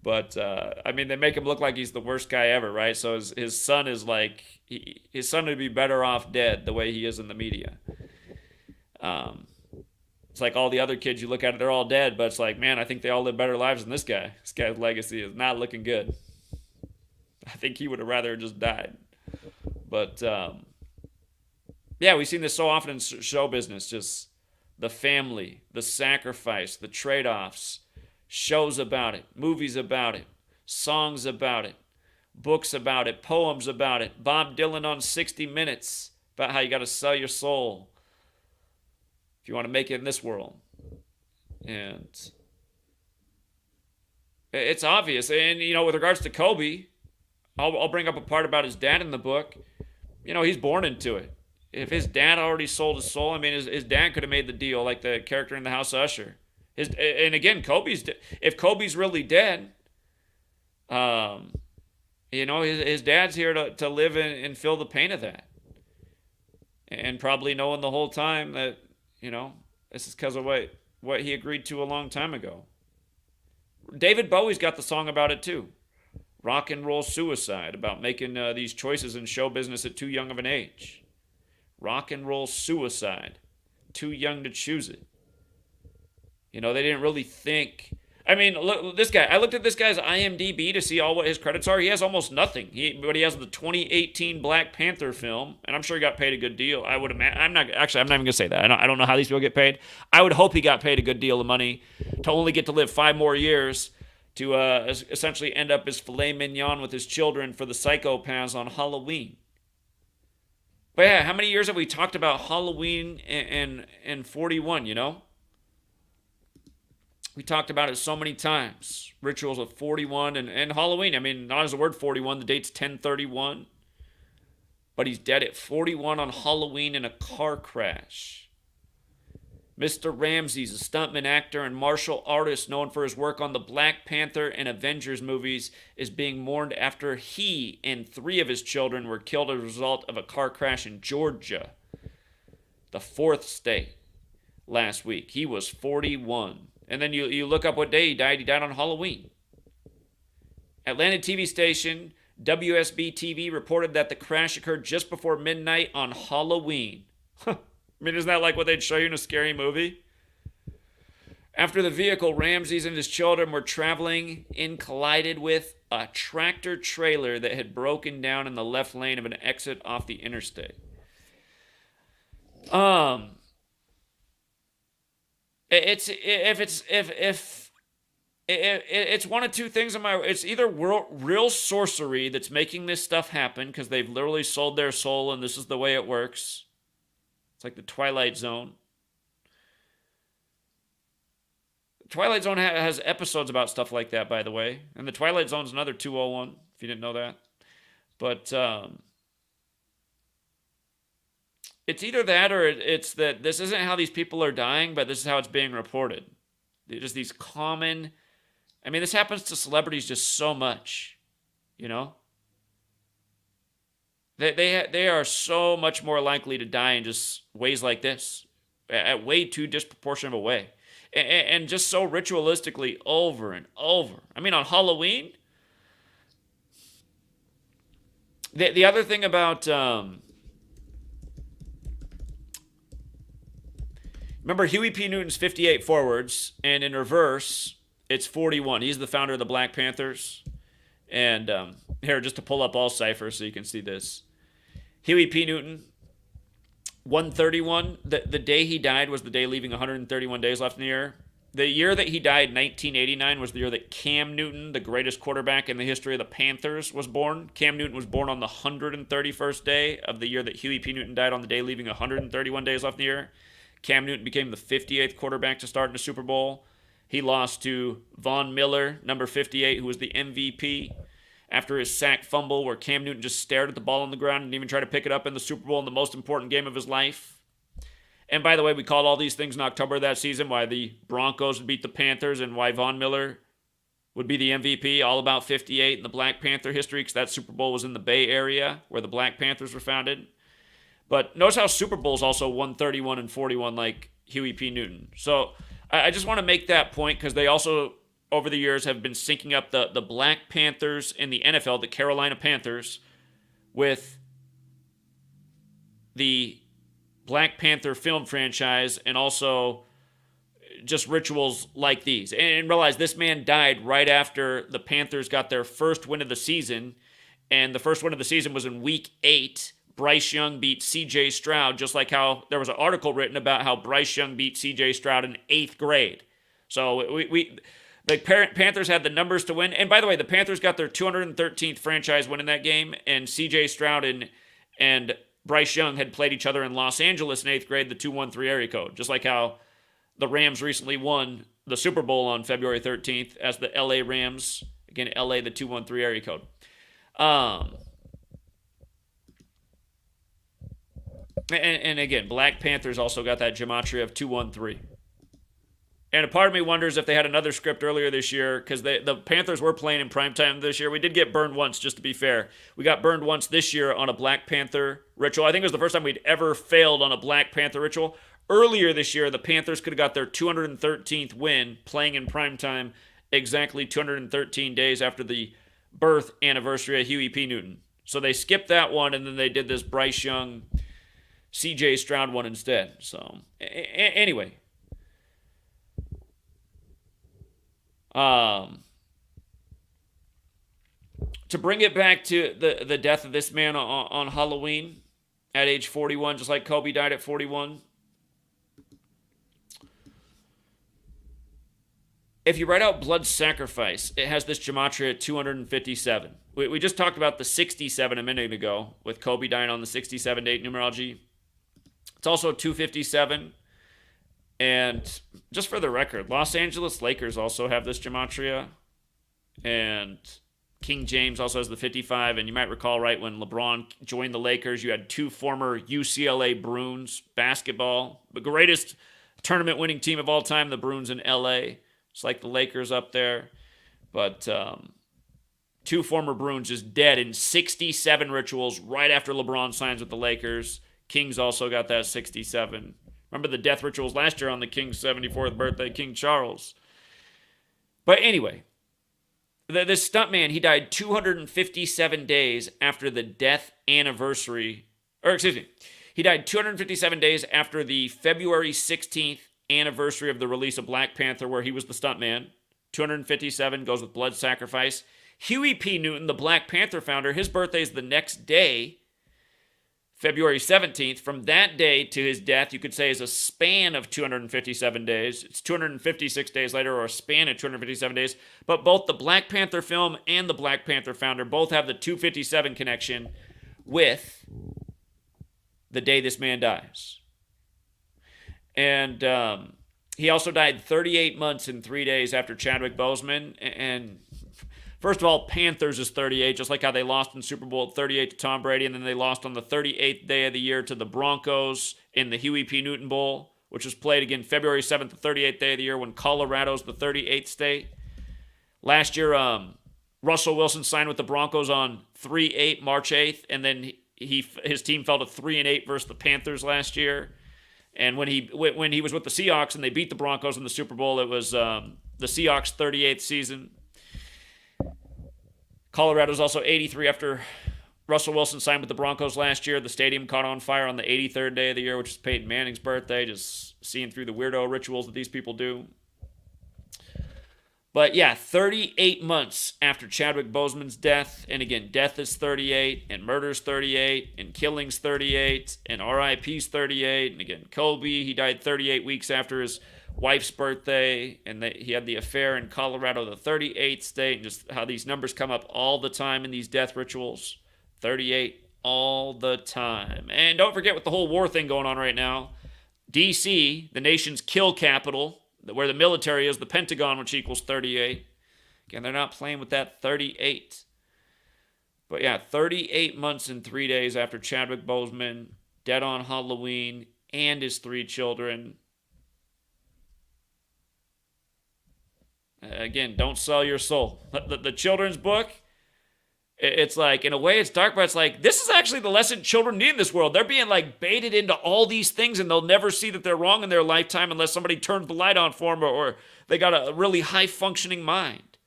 But, I mean, they make him look like he's the worst guy ever, right? So his son is like... his son would be better off dead the way he is in the media. It's like all the other kids you look at, they're all dead, but it's like, man, I think they all live better lives than this guy. This guy's legacy is not looking good. I think he would have rather just died. But, yeah, we've seen this so often in show business, just the family, the sacrifice, the trade-offs, shows about it, movies about it, songs about it, books about it, poems about it. Bob Dylan on 60 Minutes about how you got to sell your soul if you want to make it in this world. And it's obvious. And, you know, with regards to Kobe, I'll bring up a part about his dad in the book. You know, he's born into it. If his dad already sold his soul, I mean, his dad could have made the deal like the character in the House of Usher. And again, if Kobe's really dead, you know, his dad's here to live and feel the pain of that. And probably knowing the whole time that, you know, this is because of what he agreed to a long time ago. David Bowie's got the song about it too. Rock and Roll Suicide, about making these choices in show business at too young of an age. Rock and Roll Suicide. Too young to choose it. You know, they didn't really think. I mean, look, this guy. I looked at this guy's IMDb to see all what his credits are. He has almost nothing. But he has the 2018 Black Panther film, and I'm sure he got paid a good deal. I would imagine. I'm not even gonna say that. I don't know how these people get paid. I would hope he got paid a good deal of money to only get to live 5 more years to essentially end up as filet mignon with his children for the psychopaths on Halloween. But yeah, how many years have we talked about Halloween and 41? You know. We talked about it so many times. Rituals of 41 and Halloween. I mean, not as the word 41. The date's 10/31. But he's dead at 41 on Halloween in a car crash. Mr. Ramsey's a stuntman, actor, and martial artist known for his work on the Black Panther and Avengers movies is being mourned after he and 3 of his children were killed as a result of a car crash in Georgia, the 4th state, last week. He was 41. And then you look up what day he died. He died on Halloween. Atlanta TV station WSB TV reported that the crash occurred just before midnight on Halloween. I mean, isn't that like what they'd show you in a scary movie? After the vehicle Ramses and his children were traveling in collided with a tractor trailer that had broken down in the left lane of an exit off the interstate. It's one of two things it's either real sorcery that's making this stuff happen because they've literally sold their soul and this is the way it works. It's like the Twilight Zone. Twilight Zone has episodes about stuff like that, by the way, and the Twilight Zone's another 201 if you didn't know that. But it's either that or it's that this isn't how these people are dying, but this is how it's being reported. Just these common... I mean, this happens to celebrities just so much, you know? They are so much more likely to die in just ways like this, at way too disproportionate of a way. And just so ritualistically over and over. I mean, on Halloween... The other thing about... remember, Huey P. Newton's 58 forwards, and in reverse, it's 41. He's the founder of the Black Panthers. And here, just to pull up all ciphers so you can see this. Huey P. Newton, 131. The day he died was the day leaving 131 days left in the year. The year that he died, 1989, was the year that Cam Newton, the greatest quarterback in the history of the Panthers, was born. Cam Newton was born on the 131st day of the year that Huey P. Newton died on the day leaving 131 days left in the year. Cam Newton became the 58th quarterback to start in a Super Bowl. He lost to Von Miller, number 58, who was the MVP, after his sack fumble where Cam Newton just stared at the ball on the ground and didn't even try to pick it up in the Super Bowl in the most important game of his life. And by the way, we called all these things in October of that season, why the Broncos would beat the Panthers and why Von Miller would be the MVP, all about 58 in the Black Panther history, because that Super Bowl was in the Bay Area where the Black Panthers were founded. But notice how Super Bowl's also 131 and 41 like Huey P. Newton. So I just want to make that point because they also, over the years, have been syncing up the Black Panthers in the NFL, the Carolina Panthers, with the Black Panther film franchise and also just rituals like these. And realize this man died right after the Panthers got their first win of the season. And the first win of the season was in week 8. Bryce Young beat C.J. Stroud, just like how there was an article written about how Bryce Young beat C.J. Stroud in 8th grade. So the Panthers had the numbers to win. And by the way, the Panthers got their 213th franchise win in that game, and C.J. Stroud and Bryce Young had played each other in Los Angeles in 8th grade, the 213 area code. Just like how the Rams recently won the Super Bowl on February 13th as the L.A. Rams. Again, L.A., the 213 area code. And again, Black Panthers also got that gematria of 213. And a part of me wonders if they had another script earlier this year, because the Panthers were playing in primetime this year. We did get burned once, just to be fair. We got burned once this year on a Black Panther ritual. I think it was the first time we'd ever failed on a Black Panther ritual. Earlier this year, the Panthers could have got their 213th win playing in primetime exactly 213 days after the birth anniversary of Huey P. Newton. So they skipped that one, and then they did this Bryce Young C.J. Stroud one instead. So, anyway. To bring it back to the death of this man on Halloween at age 41, just like Kobe died at 41. If you write out blood sacrifice, it has this gematria at 257. We just talked about the 67 a minute ago with Kobe dying on the 67 date numerology. It's also 257. And just for the record, Los Angeles Lakers also have this gematria. And King James also has the 55. And you might recall, right, when LeBron joined the Lakers, you had two former UCLA Bruins basketball. The greatest tournament winning team of all time, the Bruins in LA. It's like the Lakers up there. But two former Bruins just dead in 67 rituals right after LeBron signs with the Lakers. Kings also got that 67. Remember the death rituals last year on the King's 74th birthday, King Charles. But anyway, this stuntman, he died 257 days after the death anniversary. He died 257 days after the February 16th anniversary of the release of Black Panther, where he was the stuntman. 257 goes with blood sacrifice. Huey P. Newton, the Black Panther founder, his birthday is the next day, February 17th. From that day to his death, you could say, is a span of 257 days. It's 256 days later, or a span of 257 days. But both the Black Panther film and the Black Panther founder both have the 257 connection with the day this man dies. And he also died 38 months and 3 days after Chadwick Boseman. And first of all, Panthers is 38, just like how they lost in Super Bowl 38 to Tom Brady, and then they lost on the 38th day of the year to the Broncos in the Huey P. Newton Bowl, which was played again February 7th, the 38th day of the year, when Colorado's the 38th state. Last year, Russell Wilson signed with the Broncos on 3-8, March 8th, and then his team fell to 3-8 versus the Panthers last year. And when he was with the Seahawks and they beat the Broncos in the Super Bowl, it was the Seahawks' 38th season. Colorado's also 83 after Russell Wilson signed with the Broncos last year. The stadium caught on fire on the 83rd day of the year, which is Peyton Manning's birthday, just seeing through the weirdo rituals that these people do. But yeah, 38 months after Chadwick Boseman's death, and again, death is 38, and murder's 38, and killing's 38, and RIP's 38, and again, Kobe, he died 38 weeks after his wife's birthday, and he had the affair in Colorado, the 38th state, and just how these numbers come up all the time in these death rituals. 38 all the time. And don't forget, with the whole war thing going on right now, D.C., the nation's kill capital, where the military is, the Pentagon, which equals 38. Again, they're not playing with that 38. But yeah, 38 months and 3 days after Chadwick Boseman, dead on Halloween, and his 3 children. Again, don't sell your soul. The children's book, it's like, in a way it's dark, but it's like, this is actually the lesson children need in this world. They're being like baited into all these things, and they'll never see that they're wrong in their lifetime unless somebody turns the light on for them, or they got a really high functioning mind.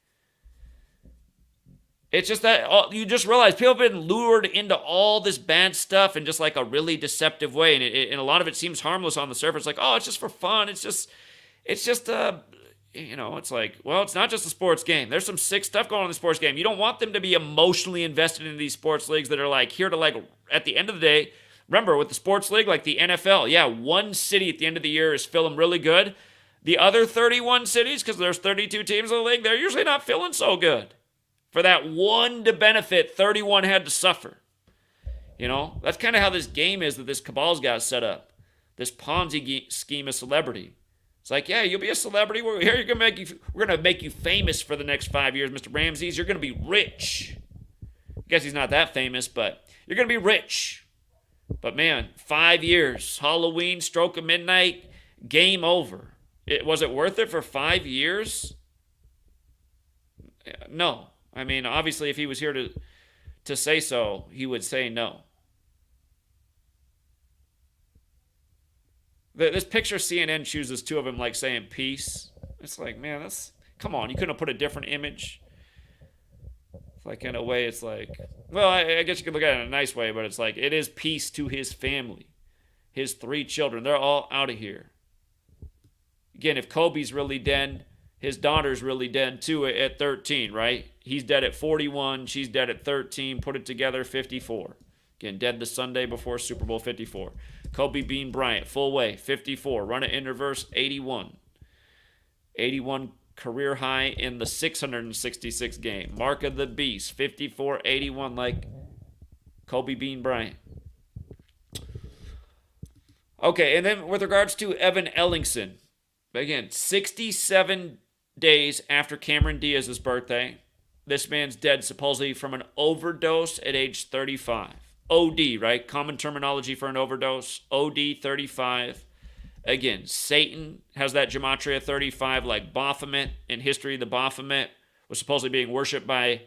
It's just that you just realize people have been lured into all this bad stuff in just like a really deceptive way, and a lot of it seems harmless on the surface, like, oh, it's just for fun. It's just it's like, well, it's not just a sports game. There's some sick stuff going on in the sports game. You don't want them to be emotionally invested in these sports leagues that are like here to, like, at the end of the day, remember with the sports league, like the NFL, yeah, one city at the end of the year is feeling really good. The other 31 cities, because there's 32 teams in the league, they're usually not feeling so good. For that one to benefit, 31 had to suffer. That's kind of how this game is that this cabal's got set up. This Ponzi scheme of celebrity. It's like, yeah, you'll be a celebrity. We're gonna make you famous for the next 5 years, Mr. Ramses. You're gonna be rich. I guess he's not that famous, but you're gonna be rich. But man, 5 years, Halloween, stroke of midnight, game over. Was it worth it for 5 years? No. I mean, obviously, if he was here to say so, he would say no. This picture CNN chooses 2 of them, like, saying peace. It's like, man, come on. You couldn't have put a different image. It's like, in a way, it's like, well, I guess you could look at it in a nice way, but it's like, it is peace to his family. His 3 children, they're all out of here. Again, if Kobe's really dead, his daughter's really dead too at 13, right? He's dead at 41. She's dead at 13. Put it together, 54. Again, dead the Sunday before Super Bowl 54. Kobe Bean Bryant, full way, 54. Run it in reverse, 81. 81 career high in the 666 game. Mark of the Beast, 54, 81, like Kobe Bean Bryant. Okay, and then with regards to Evan Ellingson, again, 67 days after Cameron Diaz's birthday, this man's dead supposedly from an overdose at age 35. OD, right? Common terminology for an overdose. OD, 35. Again, Satan has that Gematria 35, like Baphomet. In history, the Baphomet was supposedly being worshipped by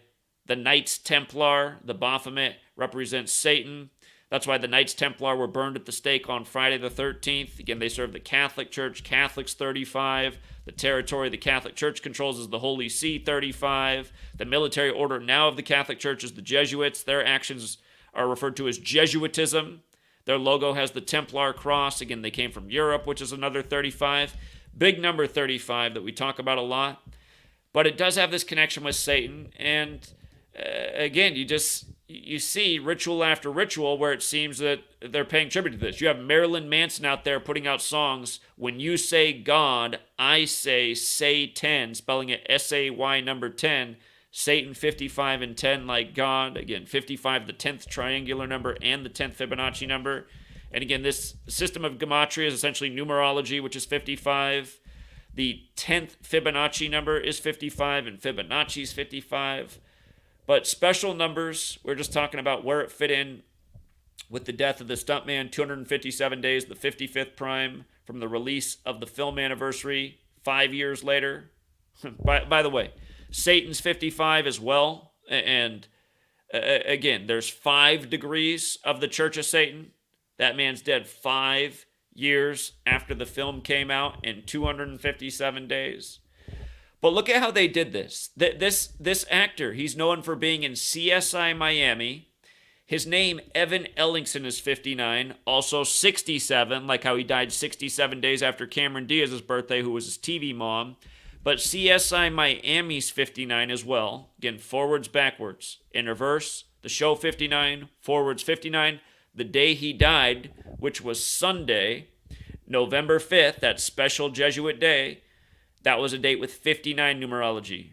the Knights Templar. The Baphomet represents Satan. That's why the Knights Templar were burned at the stake on Friday the 13th. Again, they serve the Catholic Church. Catholics 35. The territory the Catholic Church controls is the Holy See 35. The military order now of the Catholic Church is the Jesuits. Their actions are referred to as Jesuitism. Their logo has the Templar cross. Again, they came from Europe, which is another 35. Big number 35 that we talk about a lot. But it does have this connection with Satan. And again, you see ritual after ritual where it seems that they're paying tribute to this. You have Marilyn Manson out there putting out songs. When you say God, I say Satan, spelling it S-A-Y number 10. Satan 55 and 10 like God. Again, 55, the 10th triangular number and the 10th Fibonacci number. And again, this system of Gematria is essentially numerology, which is 55. The 10th Fibonacci number is 55 and Fibonacci's 55. But special numbers, we're just talking about where it fit in with the death of the stuntman, 257 days, the 55th prime from the release of the film anniversary 5 years later. By the way, Satan's 55 as well. And again, there's 5 degrees of the Church of Satan. That man's dead 5 years after the film came out in 257 days. But look at how they did this. This actor, he's known for being in CSI Miami. His name, Evan Ellingson, is 59. Also 67, like how he died 67 days after Cameron Diaz's birthday, who was his TV mom. But CSI Miami's 59 as well. Again, forwards, backwards. In reverse, the show 59, forwards 59. The day he died, which was Sunday, November 5th, that special Jesuit day, that was a date with 59 numerology.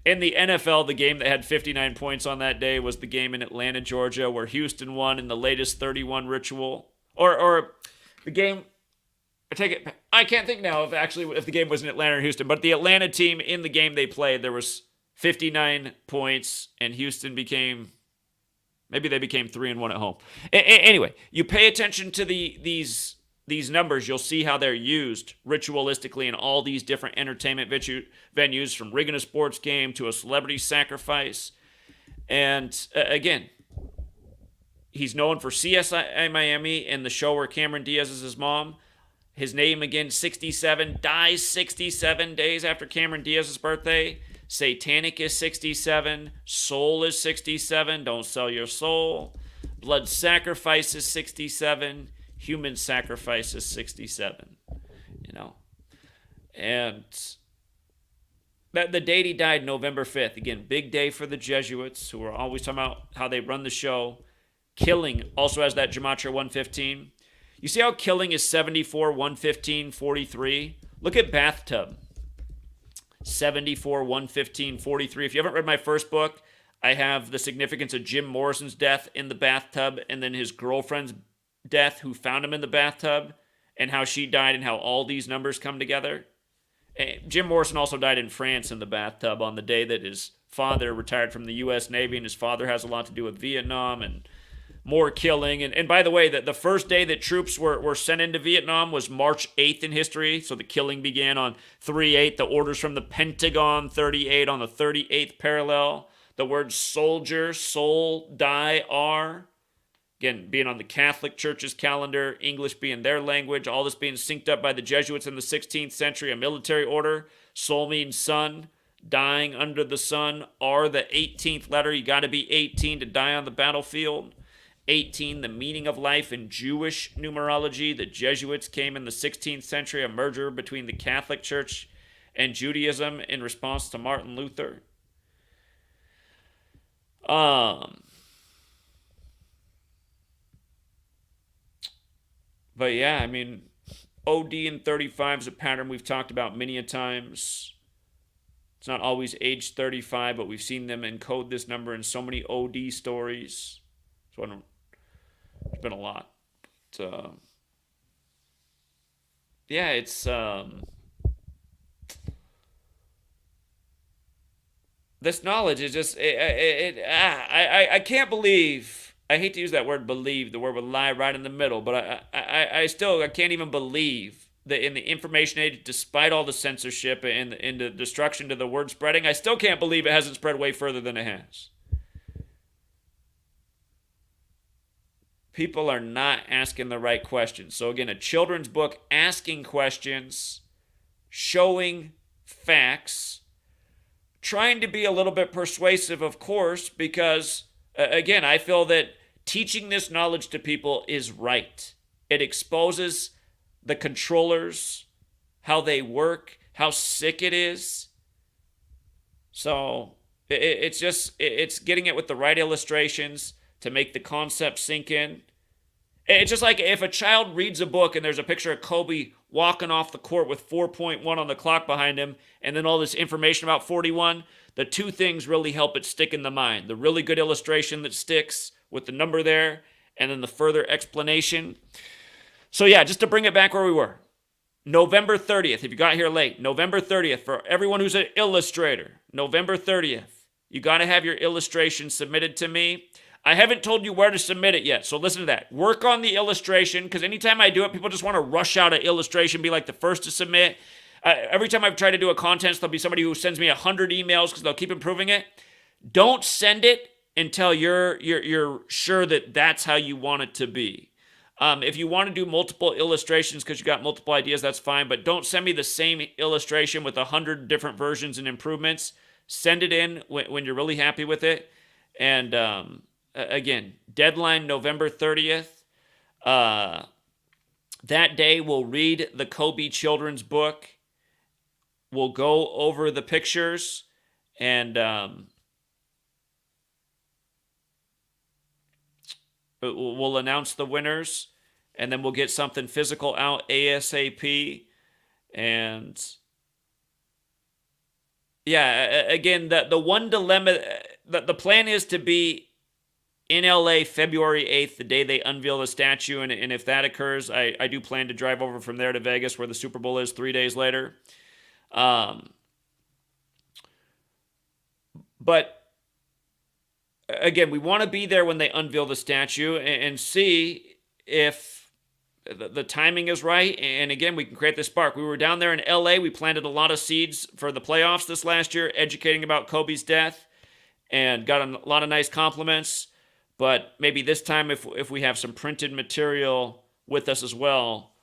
In the NFL, the game that had 59 points on that day was the game in Atlanta, Georgia, where Houston won in the latest 31 ritual. Or the game, I can't think now if the game was in Atlanta or Houston, but the Atlanta team in the game they played, there was 59 points, and Houston became 3-1 at home. Anyway, you pay attention to these numbers, you'll see how they're used ritualistically in all these different entertainment venues, from rigging a sports game to a celebrity sacrifice. And again, he's known for CSI Miami and the show where Cameron Diaz is his mom. His name, again, 67, dies 67 days after Cameron Diaz's birthday. Satanic is 67. Soul is 67. Don't sell your soul. Blood sacrifice is 67. Human sacrifice is 67, And the date he died, November 5th. Again, big day for the Jesuits, who are always talking about how they run the show. Killing also has that Gematria 115. You see how killing is 74, 115, 43? Look at bathtub. 74, 115, 43. If you haven't read my first book, I have the significance of Jim Morrison's death in the bathtub and then his girlfriend's death, who found him in the bathtub, and how she died and how all these numbers come together. Jim Morrison also died in France in the bathtub on the day that his father retired from the U.S. Navy, and his father has a lot to do with Vietnam and more killing. And by the way, the first day that troops were sent into Vietnam was March 8th in history, so the killing began on 3/8. The orders from the Pentagon, 38 on the 38th parallel. The word soldier, soul, die, are. Again, being on the Catholic Church's calendar, English being their language, all this being synced up by the Jesuits in the 16th century, a military order. Soul means sun, dying under the sun. Are the 18th letter. You got to be 18 to die on the battlefield. 18, the meaning of life in Jewish numerology. The Jesuits came in the 16th century, a merger between the Catholic Church and Judaism in response to Martin Luther. But yeah, I mean, OD in 35 is a pattern we've talked about many a times. It's not always age 35, but we've seen them encode this number in so many OD stories. So it's been a lot. But, yeah, it's this knowledge is just I can't believe. I hate to use that word believe. The word would lie right in the middle, but I still I can't even believe that in the information age, despite all the censorship and the destruction to the word spreading, I still can't believe it hasn't spread way further than it has. People are not asking the right questions. So again, a children's book asking questions, showing facts, trying to be a little bit persuasive, of course, because again, I feel that teaching this knowledge to people is right. It exposes the controllers, how they work, how sick it is. So it's getting it with the right illustrations to make the concept sink in. It's just like if a child reads a book and there's a picture of Kobe walking off the court with 4.1 on the clock behind him, and then all this information about 41, the two things really help it stick in the mind. The really good illustration that sticks with the number there, and then the further explanation. So yeah, just to bring it back where we were. November 30th, if you got here late, November 30th, for everyone who's an illustrator, November 30th, you got to have your illustration submitted to me. I haven't told you where to submit it yet, so listen to that. Work on the illustration, because anytime I do it, people just want to rush out an illustration, be like the first to submit. Every time I've tried to do a contest, there'll be somebody who sends me 100 emails because they'll keep improving it. Don't send it until you're sure that that's how you want it to be. If you want to do multiple illustrations because you got multiple ideas, that's fine, but don't send me the same illustration with 100 different versions and improvements. Send it in when you're really happy with it. And again, deadline November 30th. That day we'll read the Kobe children's book. We'll go over the pictures and we'll announce the winners, and then we'll get something physical out ASAP. And yeah, again, the one dilemma, the plan is to be in LA February 8th, the day they unveil the statue. And if that occurs, I do plan to drive over from there to Vegas, where the Super Bowl is 3 days later. But again, we want to be there when they unveil the statue and see if the timing is right. And again, we can create this spark. We were down there in LA. We planted a lot of seeds for the playoffs this last year, educating about Kobe's death, and got a lot of nice compliments. But maybe this time, if we have some printed material with us as well,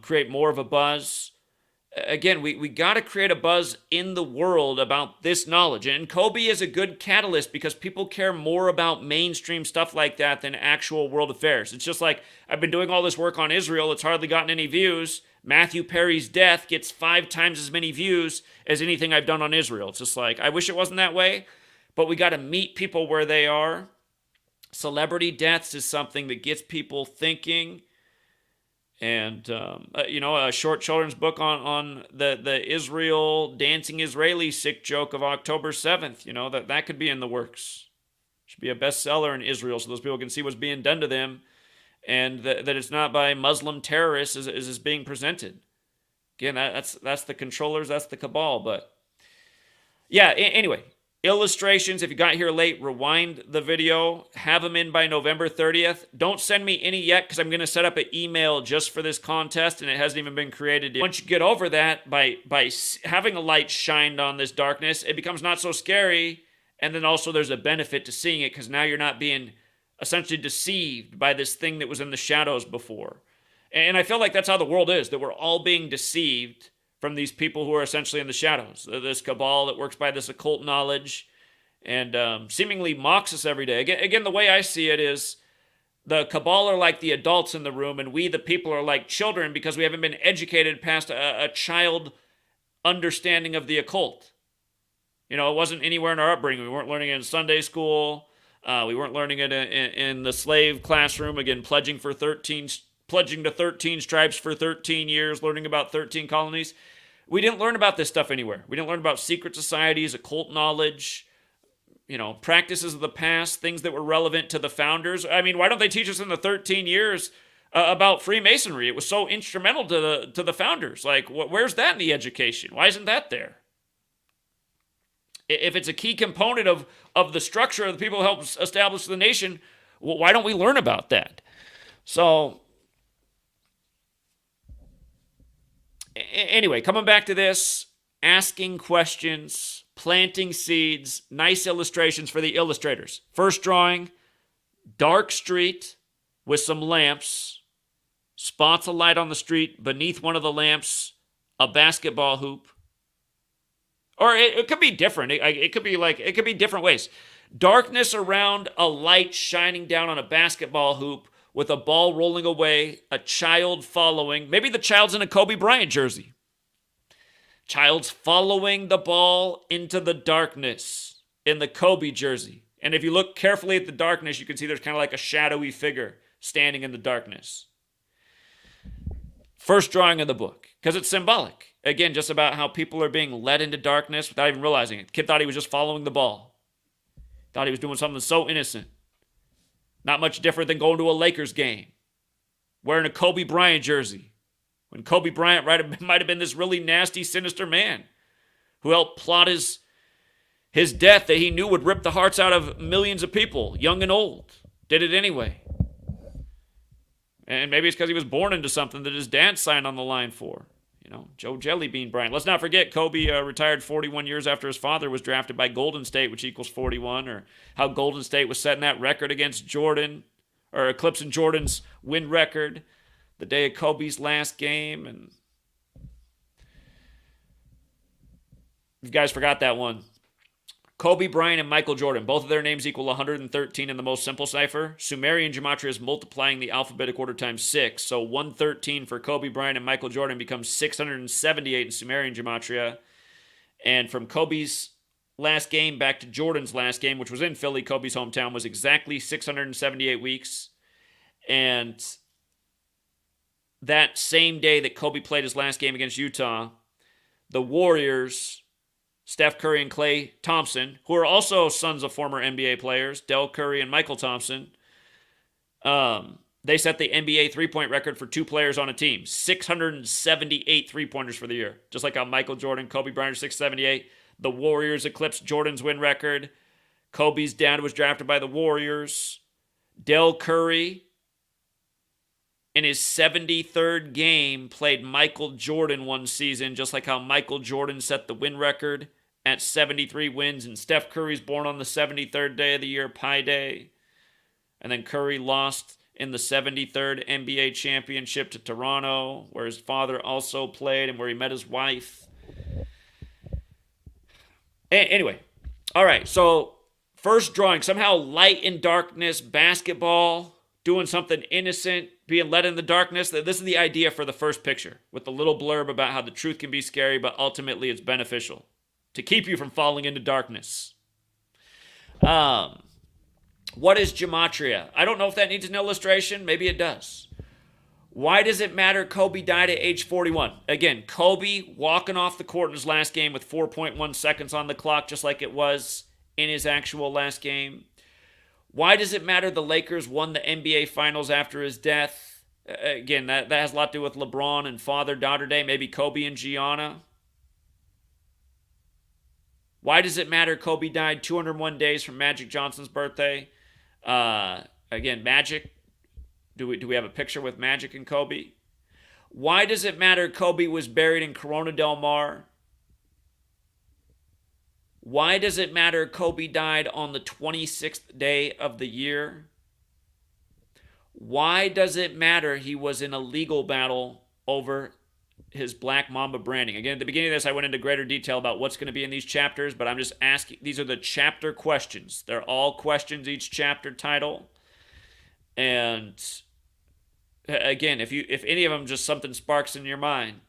create more of a buzz. Again, we got to create a buzz in the world about this knowledge. And Kobe is a good catalyst because people care more about mainstream stuff like that than actual world affairs. It's just like, I've been doing all this work on Israel. It's hardly gotten any views. Matthew Perry's death gets 5 times as many views as anything I've done on Israel. It's just like, I wish it wasn't that way, but we got to meet people where they are. Celebrity deaths is something that gets people thinking. And, a short children's book on the Israel dancing Israeli sick joke of October 7th, that could be in the works. Should be a bestseller in Israel so those people can see what's being done to them, and that it's not by Muslim terrorists as is being presented. Again, that's the controllers, that's the cabal. But yeah, anyway. Illustrations, if you got here late, rewind the video. Have them in by November 30th. Don't send me any yet because I'm going to set up an email just for this contest, and it hasn't even been created yet. Once you get over that, by having a light shined on this darkness, it becomes not so scary, and then also there's a benefit to seeing it because now you're not being essentially deceived by this thing that was in the shadows before. And I feel like that's how the world is, that we're all being deceived from these people who are essentially in the shadows. This cabal that works by this occult knowledge and seemingly mocks us every day. Again, the way I see it is the cabal are like the adults in the room, and we, the people, are like children because we haven't been educated past a child understanding of the occult. It wasn't anywhere in our upbringing. We weren't learning it in Sunday school. We weren't learning it in the slave classroom. Again, pledging to 13 stripes for 13 years, learning about 13 colonies. We didn't learn about this stuff anywhere. We didn't learn about secret societies, occult knowledge, practices of the past, things that were relevant to the founders. I mean, why don't they teach us in the 13 years about Freemasonry? It was so instrumental to the founders. Like, where's that in the education? Why isn't that there? If it's a key component of the structure of the people who helped establish the nation, well, why don't we learn about that? So, anyway, coming back to this, asking questions, planting seeds, nice illustrations for the illustrators. First drawing, dark street with some lamps, spots of light on the street, beneath one of the lamps, a basketball hoop. Or it could be different. It could be different ways. Darkness around a light shining down on a basketball hoop with a ball rolling away, a child following. Maybe the child's in a Kobe Bryant jersey. Child's following the ball into the darkness in the Kobe jersey. And if you look carefully at the darkness, you can see there's kind of like a shadowy figure standing in the darkness. First drawing of the book, because it's symbolic. Again, just about how people are being led into darkness without even realizing it. The kid thought he was just following the ball. Thought he was doing something so innocent. Not much different than going to a Lakers game. Wearing a Kobe Bryant jersey. When Kobe Bryant might have been this really nasty, sinister man who helped plot his death that he knew would rip the hearts out of millions of people, young and old. Did it anyway. And maybe it's because he was born into something that his dad signed on the line for. Joe Jellybean Bryant. Let's not forget Kobe retired 41 years after his father was drafted by Golden State, which equals 41, or how Golden State was setting that record against Jordan, or eclipsing Jordan's win record the day of Kobe's last game. And if you guys forgot that one, Kobe Bryant and Michael Jordan, both of their names equal 113 in the most simple cipher. Sumerian gematria is multiplying the alphabetic order times 6. So 113 for Kobe Bryant and Michael Jordan becomes 678 in Sumerian gematria. And from Kobe's last game back to Jordan's last game, which was in Philly, Kobe's hometown, was exactly 678 weeks. And that same day that Kobe played his last game against Utah, the Warriors, Steph Curry and Klay Thompson, who are also sons of former NBA players, Del Curry and Michael Thompson, they set the NBA three-point record for two players on a team. 678 three-pointers for the year. Just like how Michael Jordan, Kobe Bryant are 678. The Warriors eclipsed Jordan's win record. Kobe's dad was drafted by the Warriors. Del Curry, in his 73rd game, played Michael Jordan one season, just like how Michael Jordan set the win record at 73 wins. And Steph Curry's born on the 73rd day of the year, Pi Day. And then Curry lost in the 73rd NBA championship to Toronto, where his father also played and where he met his wife. Anyway, all right, so first drawing, somehow light and darkness, basketball, doing something innocent, being led in the darkness. This is the idea for the first picture, with the little blurb about how the truth can be scary, but ultimately it's beneficial to keep you from falling into darkness. What is gematria? I don't know if that needs an illustration. Maybe it does. Why does it matter Kobe died at age 41? Again, Kobe walking off the court in his last game with 4.1 seconds on the clock, just like it was in his actual last game. Why does it matter the Lakers won the NBA Finals after his death? Again, that has a lot to do with LeBron and father-daughter day, maybe Kobe and Gianna. Why does it matter Kobe died 201 days from Magic Johnson's birthday? Again, Magic. Do we have a picture with Magic and Kobe? Why does it matter Kobe was buried in Corona del Mar? Why does it matter Kobe died on the 26th day of the year? Why does it matter he was in a legal battle over his Black Mamba branding? Again, at the beginning of this, I went into greater detail about what's going to be in these chapters, but I'm just asking, these are the chapter questions. They're all questions, each chapter title. And again, if any of them just something sparks in your mind,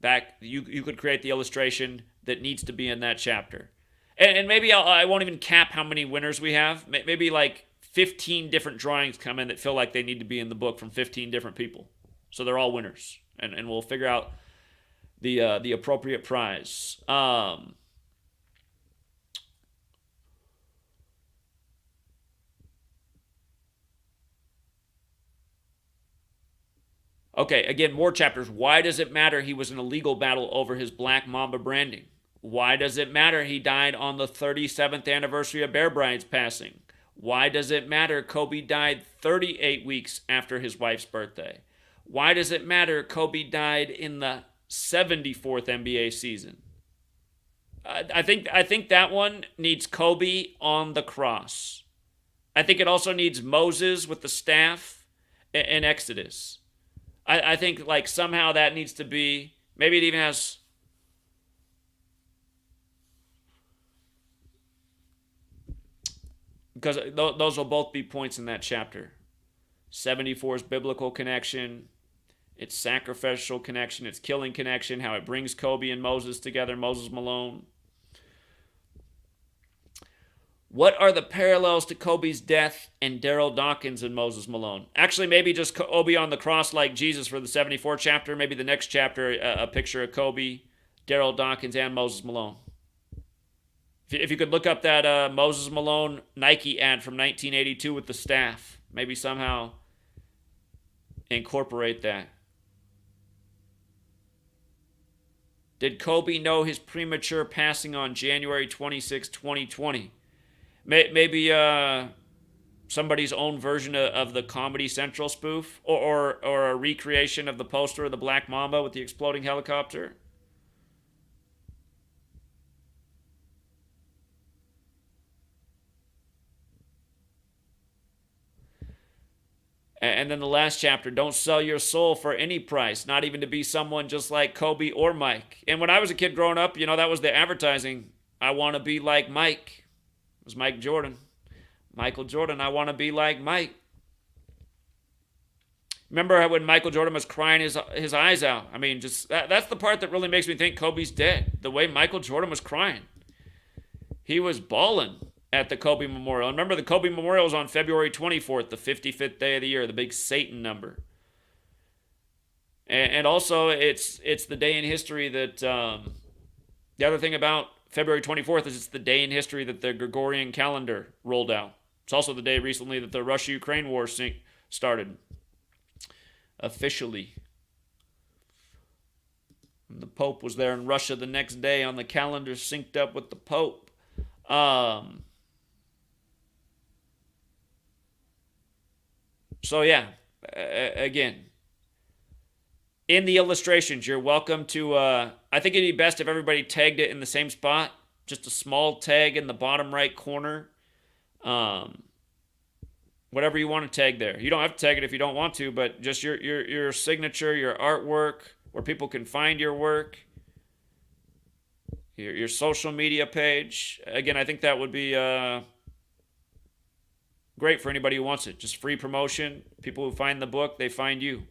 back. You could create the illustration that needs to be in that chapter. And maybe I won't even cap how many winners we have. Maybe like 15 different drawings come in that feel like they need to be in the book from 15 different people. So they're all winners. And we'll figure out the appropriate prize. Okay, again, more chapters. Why does it matter he was in a legal battle over his Black Mamba branding? Why does it matter he died on the 37th anniversary of Bear Bryant's passing? Why does it matter Kobe died 38 weeks after his wife's birthday? Why does it matter Kobe died in the 74th NBA season? I think that one needs Kobe on the cross. I think it also needs Moses with the staff in Exodus. I think like somehow that needs to be, maybe it even has, because those will both be points in that chapter. 74's biblical connection, its sacrificial connection, its killing connection, how it brings Kobe and Moses together, Moses Malone. What are the parallels to Kobe's death and Daryl Dawkins and Moses Malone? Actually, maybe just Kobe on the cross like Jesus for the 74 chapter. Maybe the next chapter, a picture of Kobe, Daryl Dawkins, and Moses Malone. If you could look up that Moses Malone Nike ad from 1982 with the staff, maybe somehow incorporate that. Did Kobe know his premature passing on January 26, 2020? Maybe somebody's own version of the Comedy Central spoof, or a recreation of the poster of the Black Mamba with the exploding helicopter. And then the last chapter, don't sell your soul for any price, not even to be someone just like Kobe or Mike. And when I was a kid growing up, that was the advertising. I want to be like Mike. It was Mike Jordan. Michael Jordan, I want to be like Mike. Remember when Michael Jordan was crying his eyes out? I mean, just that's the part that really makes me think Kobe's dead. The way Michael Jordan was crying. He was bawling at the Kobe Memorial. And remember, the Kobe Memorial was on February 24th, the 55th day of the year, the big Satan number. And also, it's the day in history that, the other thing about February 24th is it's the day in history that the Gregorian calendar rolled out. It's also the day recently that the Russia-Ukraine war started officially. The Pope was there in Russia the next day on the calendar synced up with the Pope. So yeah, again, in the illustrations, you're welcome to, I think it'd be best if everybody tagged it in the same spot, just a small tag in the bottom right corner. Whatever you want to tag there. You don't have to tag it if you don't want to, but just your signature, your artwork, where people can find your work, your social media page. Again, I think that would be great for anybody who wants it. Just free promotion. People who find the book, they find you.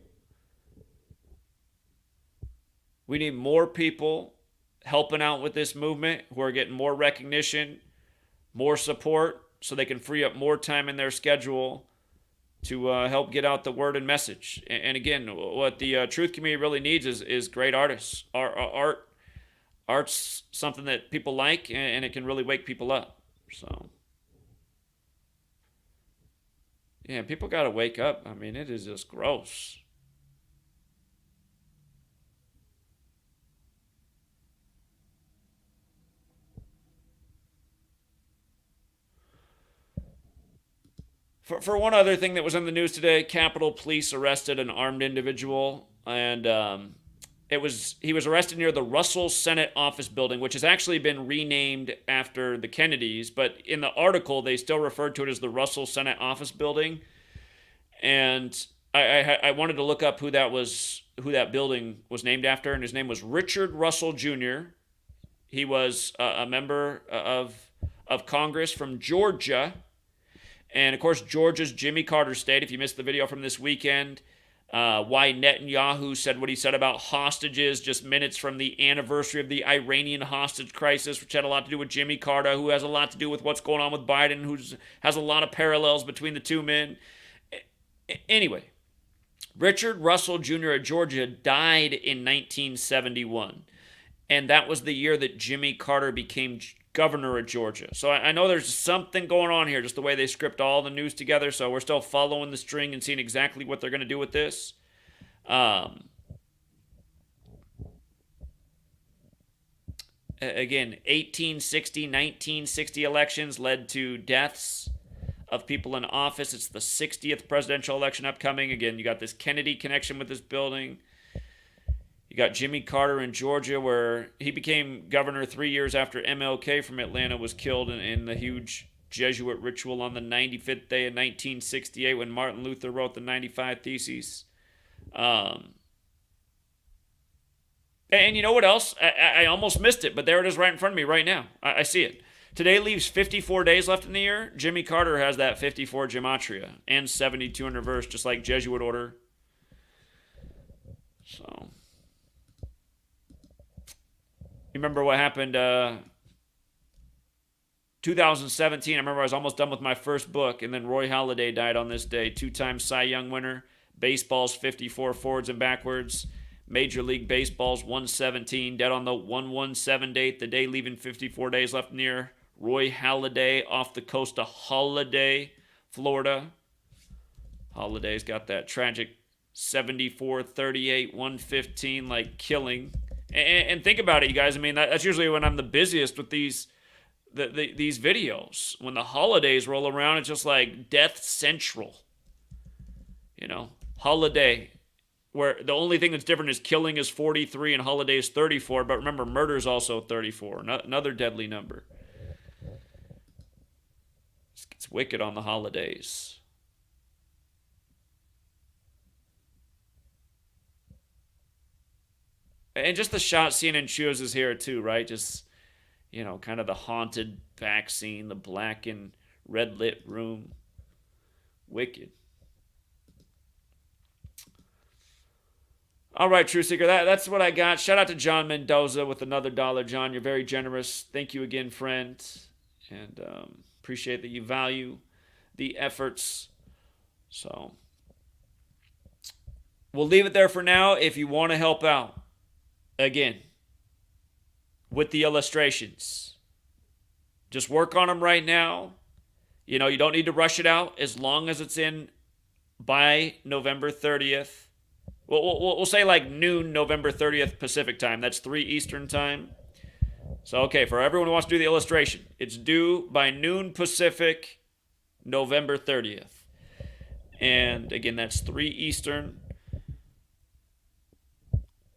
We need more people helping out with this movement who are getting more recognition, more support, so they can free up more time in their schedule to help get out the word and message. And again, what the truth community really needs is great artists. Art's something that people like, and it can really wake people up. So, yeah, people got to wake up. I mean, it is just gross. For one other thing that was in the news today, Capitol Police arrested an armed individual, and he was arrested near the Russell Senate Office Building, which has actually been renamed after the Kennedys, but in the article they still referred to it as the Russell Senate Office Building. And I wanted to look up who that building was named after, and his name was Richard Russell Jr. He was a member of Congress from Georgia. And, of course, Georgia's Jimmy Carter state. If you missed the video from this weekend, Why Netanyahu said what he said about hostages just minutes from the anniversary of the Iranian hostage crisis, which had a lot to do with Jimmy Carter, who has a lot to do with what's going on with Biden, who has a lot of parallels between the two men. Anyway, Richard Russell Jr. of Georgia died in 1971, and that was the year that Jimmy Carter became governor of Georgia. So I know there's something going on here, just the way they script all the news together. So we're still following the string and seeing exactly what they're going to do with this. Again, 1860, 1960 elections led to deaths of people in office. It's the 60th presidential election upcoming. Again, you got this Kennedy connection with this building. You got Jimmy Carter in Georgia, where he became governor 3 years after MLK from Atlanta was killed in the huge Jesuit ritual on the 95th day of 1968 when Martin Luther wrote the 95 Theses. And you know what else? I almost missed it, but there it is right in front of me right now. I see it. Today leaves 54 days left in the year. Jimmy Carter has that 54 Gematria and 72 in reverse, just like Jesuit order. So... you remember what happened 2017? I remember I was almost done with my first book, and then Roy Halladay died on this day. 2-time Cy Young winner. Baseball's 54 forwards and backwards. Major League Baseball's 117. Dead on the 117 date, the day leaving 54 days left in the year. Roy Halladay off the coast of Holiday, Florida. Halladay's got that tragic 74, 38, 115, like killing. And think about it, you guys. I mean, that's usually when I'm the busiest with these videos. When the holidays roll around, it's just like death central. You know, holiday, where the only thing that's different is killing is 43 and holiday is 34. But remember, murder is also 34, another deadly number. It's wicked on the holidays. And just the shot CNN chooses is here too, right? Just, you know, kind of the haunted back scene, the black and red lit room. Wicked. All right, True Seeker, that's what I got. Shout out to John Mendoza with another $1. John, you're very generous. Thank you again, friend. And appreciate that you value the efforts. So we'll leave it there for now. If you want to help out, again, with the illustrations, just work on them right now. You know, you don't need to rush it out as long as it's in by November 30th. We'll say like noon November 30th Pacific time. That's 3 Eastern time. So, okay, for everyone who wants to do the illustration, it's due by noon Pacific, November 30th. And again, that's 3 Eastern.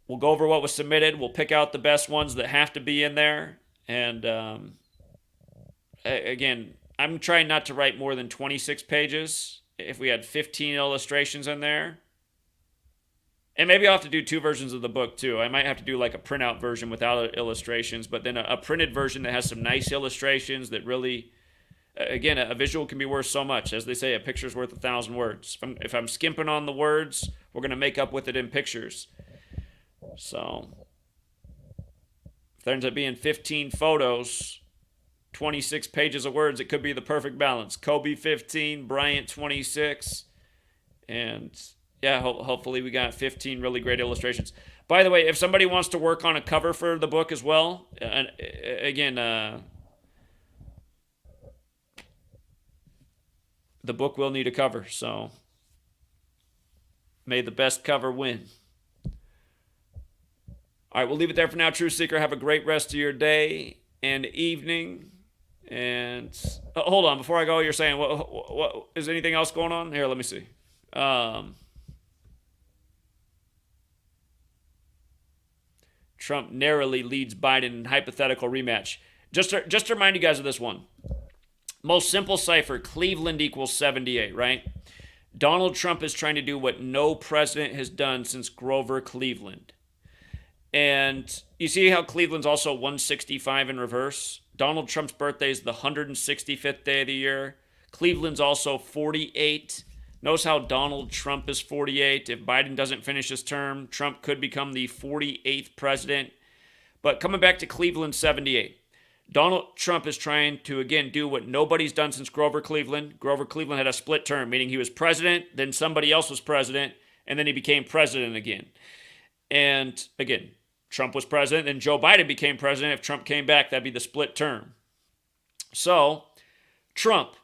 We'll go over what was submitted. We'll pick out the best ones that have to be in there. And again, I'm trying not to write more than 26 pages. If we had 15 illustrations in there. And maybe I'll have to do 2 versions of the book too. I might have to do like a printout version without illustrations, but then a printed version that has some nice illustrations that really, again, a visual can be worth so much. As they say, a picture's worth 1,000 words. If I'm skimping on the words, we're going to make up with it in pictures. So, if there ends up being 15 photos, 26 pages of words, it could be the perfect balance. Kobe 15, Bryant 26, and yeah, hopefully we got 15 really great illustrations. By the way, if somebody wants to work on a cover for the book as well, again, the book will need a cover, so may the best cover win. All right, we'll leave it there for now, True Seeker. Have a great rest of your day and evening. And hold on, before I go, you're saying, what is anything else going on? Here, let me see. Trump narrowly leads Biden in hypothetical rematch. Just to remind you guys of this one. Most simple cipher, Cleveland equals 78, right? Donald Trump is trying to do what no president has done since Grover Cleveland. And you see how Cleveland's also 165 in reverse? Donald Trump's birthday is the 165th day of the year. Cleveland's also 48, Notice how Donald Trump is 48. If Biden doesn't finish his term, Trump could become the 48th president. But coming back to Cleveland 78, Donald Trump is trying to, again, do what nobody's done since Grover Cleveland. Grover Cleveland had a split term, meaning he was president, then somebody else was president, and then he became president again. And again, Trump was president, then Joe Biden became president. If Trump came back, that'd be the split term. So, Trump,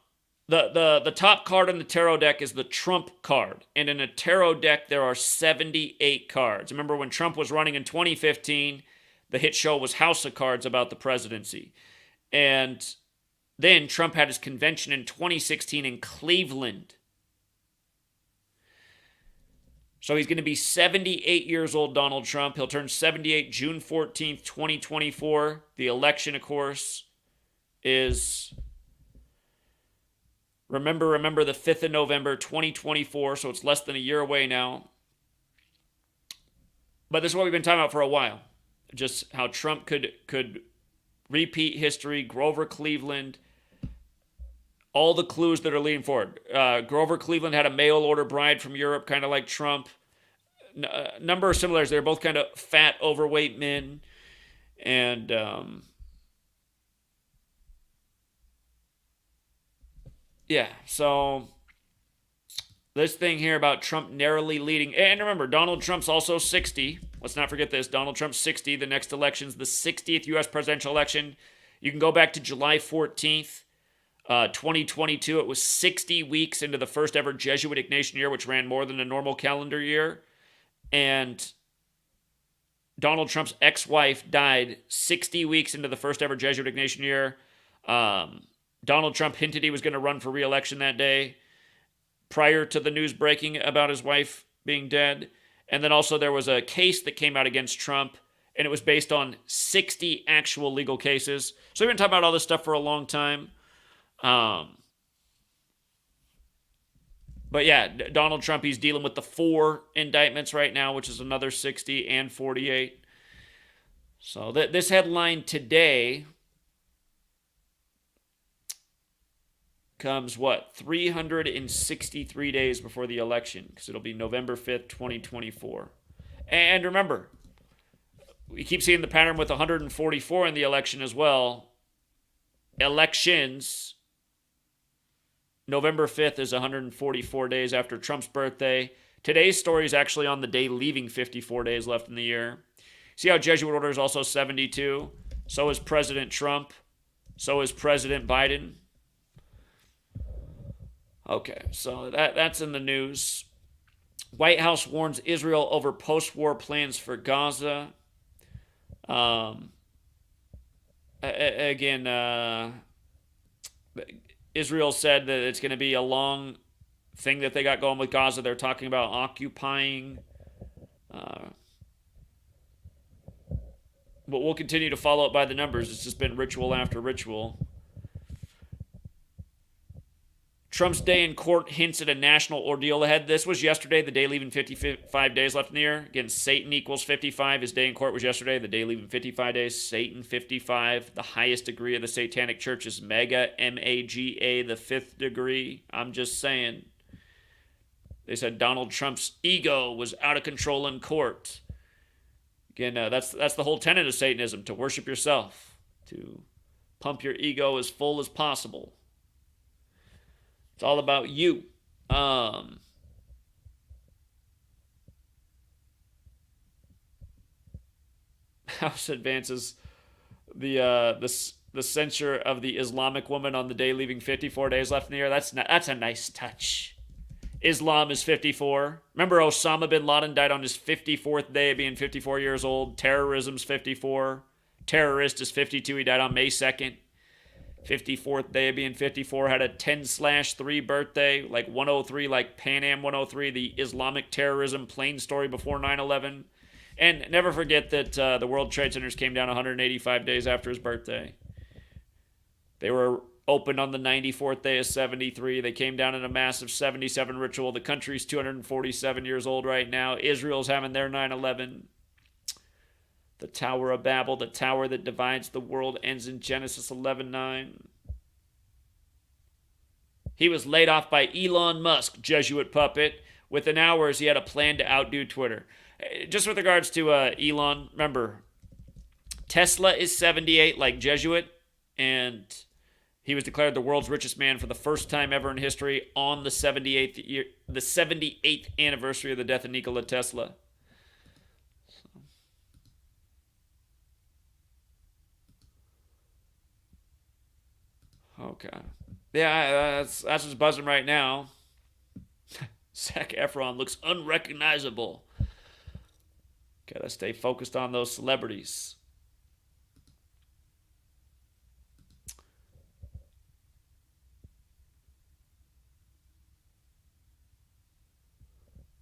the top card in the tarot deck is the Trump card. And in a tarot deck, there are 78 cards. Remember when Trump was running in 2015, the hit show was House of Cards about the presidency. And then Trump had his convention in 2016 in Cleveland. So he's going to be 78 years old, Donald Trump. He'll turn 78 June 14th, 2024. The election, of course, is... Remember the 5th of November, 2024, so it's less than a year away now. But this is what we've been talking about for a while. Just how Trump could repeat history, Grover Cleveland, all the clues that are leading forward. Grover Cleveland had a mail-order bride from Europe, kind of like Trump. Number of similarities. They're both kind of fat, overweight men. And... yeah, so this thing here about Trump narrowly leading. And remember, Donald Trump's also 60. Let's not forget this. Donald Trump's 60. The next election's the 60th U.S. presidential election. You can go back to July 14th, 2022. It was 60 weeks into the first ever Jesuit Ignatian year, which ran more than a normal calendar year. And Donald Trump's ex-wife died 60 weeks into the first ever Jesuit Ignatian year. Donald Trump hinted he was going to run for re-election that day prior to the news breaking about his wife being dead. And then also there was a case that came out against Trump, and it was based on 60 actual legal cases. So we've been talking about all this stuff for a long time. But yeah, Donald Trump, he's dealing with the 4 indictments right now, which is another 60 and 48. So this headline today... comes, 363 days before the election, because it'll be November 5th, 2024. And remember, we keep seeing the pattern with 144 in the election as well. Elections, November 5th is 144 days after Trump's birthday. Today's story is actually on the day leaving 54 days left in the year. See how Jesuit order is also 72? So is President Trump. So is President Biden. Okay, so that's in the news. White House warns Israel over post-war plans for Gaza. Israel said that it's going to be a long thing that they got going with Gaza. They're talking about occupying. But we'll continue to follow it by the numbers. It's just been ritual after ritual. Trump's day in court hints at a national ordeal ahead. This was yesterday, the day leaving 55 days left in the year. Again, Satan equals 55. His day in court was yesterday, the day leaving 55 days. Satan 55. The highest degree of the Satanic Church is Mega, M-A-G-A, the 5th degree. I'm just saying. They said Donald Trump's ego was out of control in court. Again, that's the whole tenet of Satanism, to worship yourself, to pump your ego as full as possible. It's all about you. House advances the censure of the Islamic woman on the day leaving 54 days left in the year. That's a nice touch. Islam is 54. Remember Osama bin Laden died on his 54th day of being 54 years old. Terrorism's 54. Terrorist is 52. He died on May 2nd. 54th day of being 54, had a 10/3 birthday, like 103, like Pan Am 103, the Islamic terrorism plane story before 9/11. And never forget that the World Trade Centers came down 185 days after his birthday. They were opened on the 94th day of 73. They came down in a massive 77 ritual. The country's 247 years old right now. Israel's having their 9/11. The Tower of Babel, the tower that divides the world, ends in Genesis 11:9. He was laid off by Elon Musk, Jesuit puppet. Within hours, he had a plan to outdo Twitter. Just with regards to Elon, remember, Tesla is 78 like Jesuit, and he was declared the world's richest man for the first time ever in history on the 78th anniversary of the death of Nikola Tesla. Okay. Yeah, that's what's buzzing right now. Zac Efron looks unrecognizable. Gotta stay focused on those celebrities.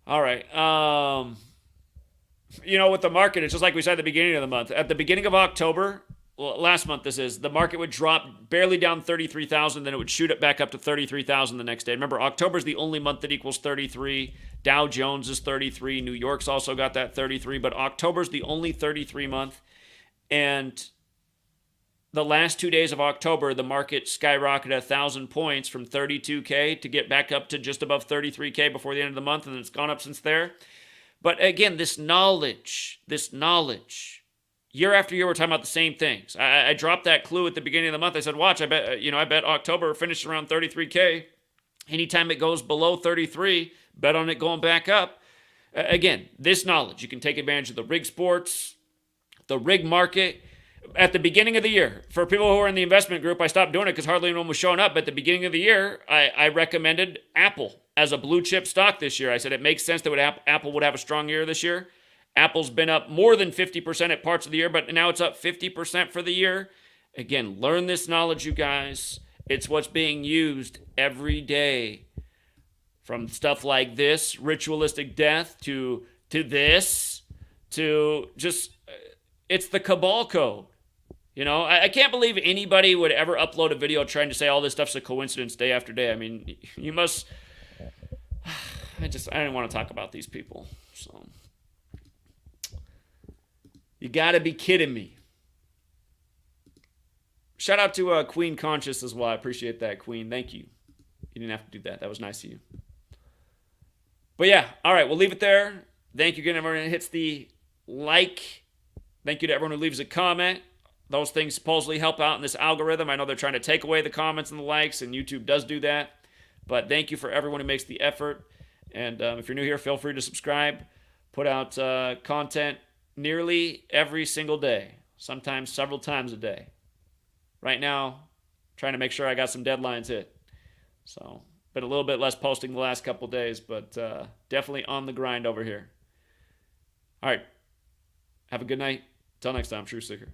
All right. With the market, it's just like we said at the beginning of the month. At the beginning of October, well, last month this is, the market would drop barely down 33,000, then it would shoot it back up to 33,000 the next day. Remember, October is the only month that equals 33. Dow Jones is 33. New York's also got that 33, but October's the only 33 month. And the last 2 days of October, the market skyrocketed 1,000 points from 32K to get back up to just above 33K before the end of the month, and it's gone up since there. But again, this knowledge, year after year, we're talking about the same things. I dropped that clue at the beginning of the month. I said, watch, I bet October finished around 33K. Anytime it goes below 33, bet on it going back up. Again, this knowledge, you can take advantage of the rig sports, the rig market. At the beginning of the year, for people who are in the investment group, I stopped doing it because hardly anyone was showing up. But at the beginning of the year, I recommended Apple as a blue chip stock this year. I said it makes sense that Apple would have a strong year this year. Apple's been up more than 50% at parts of the year, but now it's up 50% for the year. Again, learn this knowledge, you guys. It's what's being used every day. From stuff like this, ritualistic death, to this, to just, it's the cabal code. I can't believe anybody would ever upload a video trying to say all this stuff's a coincidence day after day. I mean, you must, I don't want to talk about these people. So, you gotta be kidding me. Shout out to Queen Conscious as well. I appreciate that, Queen. Thank you. You didn't have to do that. That was nice of you. But yeah, all right, we'll leave it there. Thank you again, everyone who hits the like. Thank you to everyone who leaves a comment. Those things supposedly help out in this algorithm. I know they're trying to take away the comments and the likes, and YouTube does do that. But thank you for everyone who makes the effort. And if you're new here, feel free to subscribe. Put out content nearly every single day, sometimes several times a day. Right now, trying to make sure I got some deadlines hit. So, been a little bit less posting the last couple days, but definitely on the grind over here. All right. Have a good night. Till next time, True Seeker.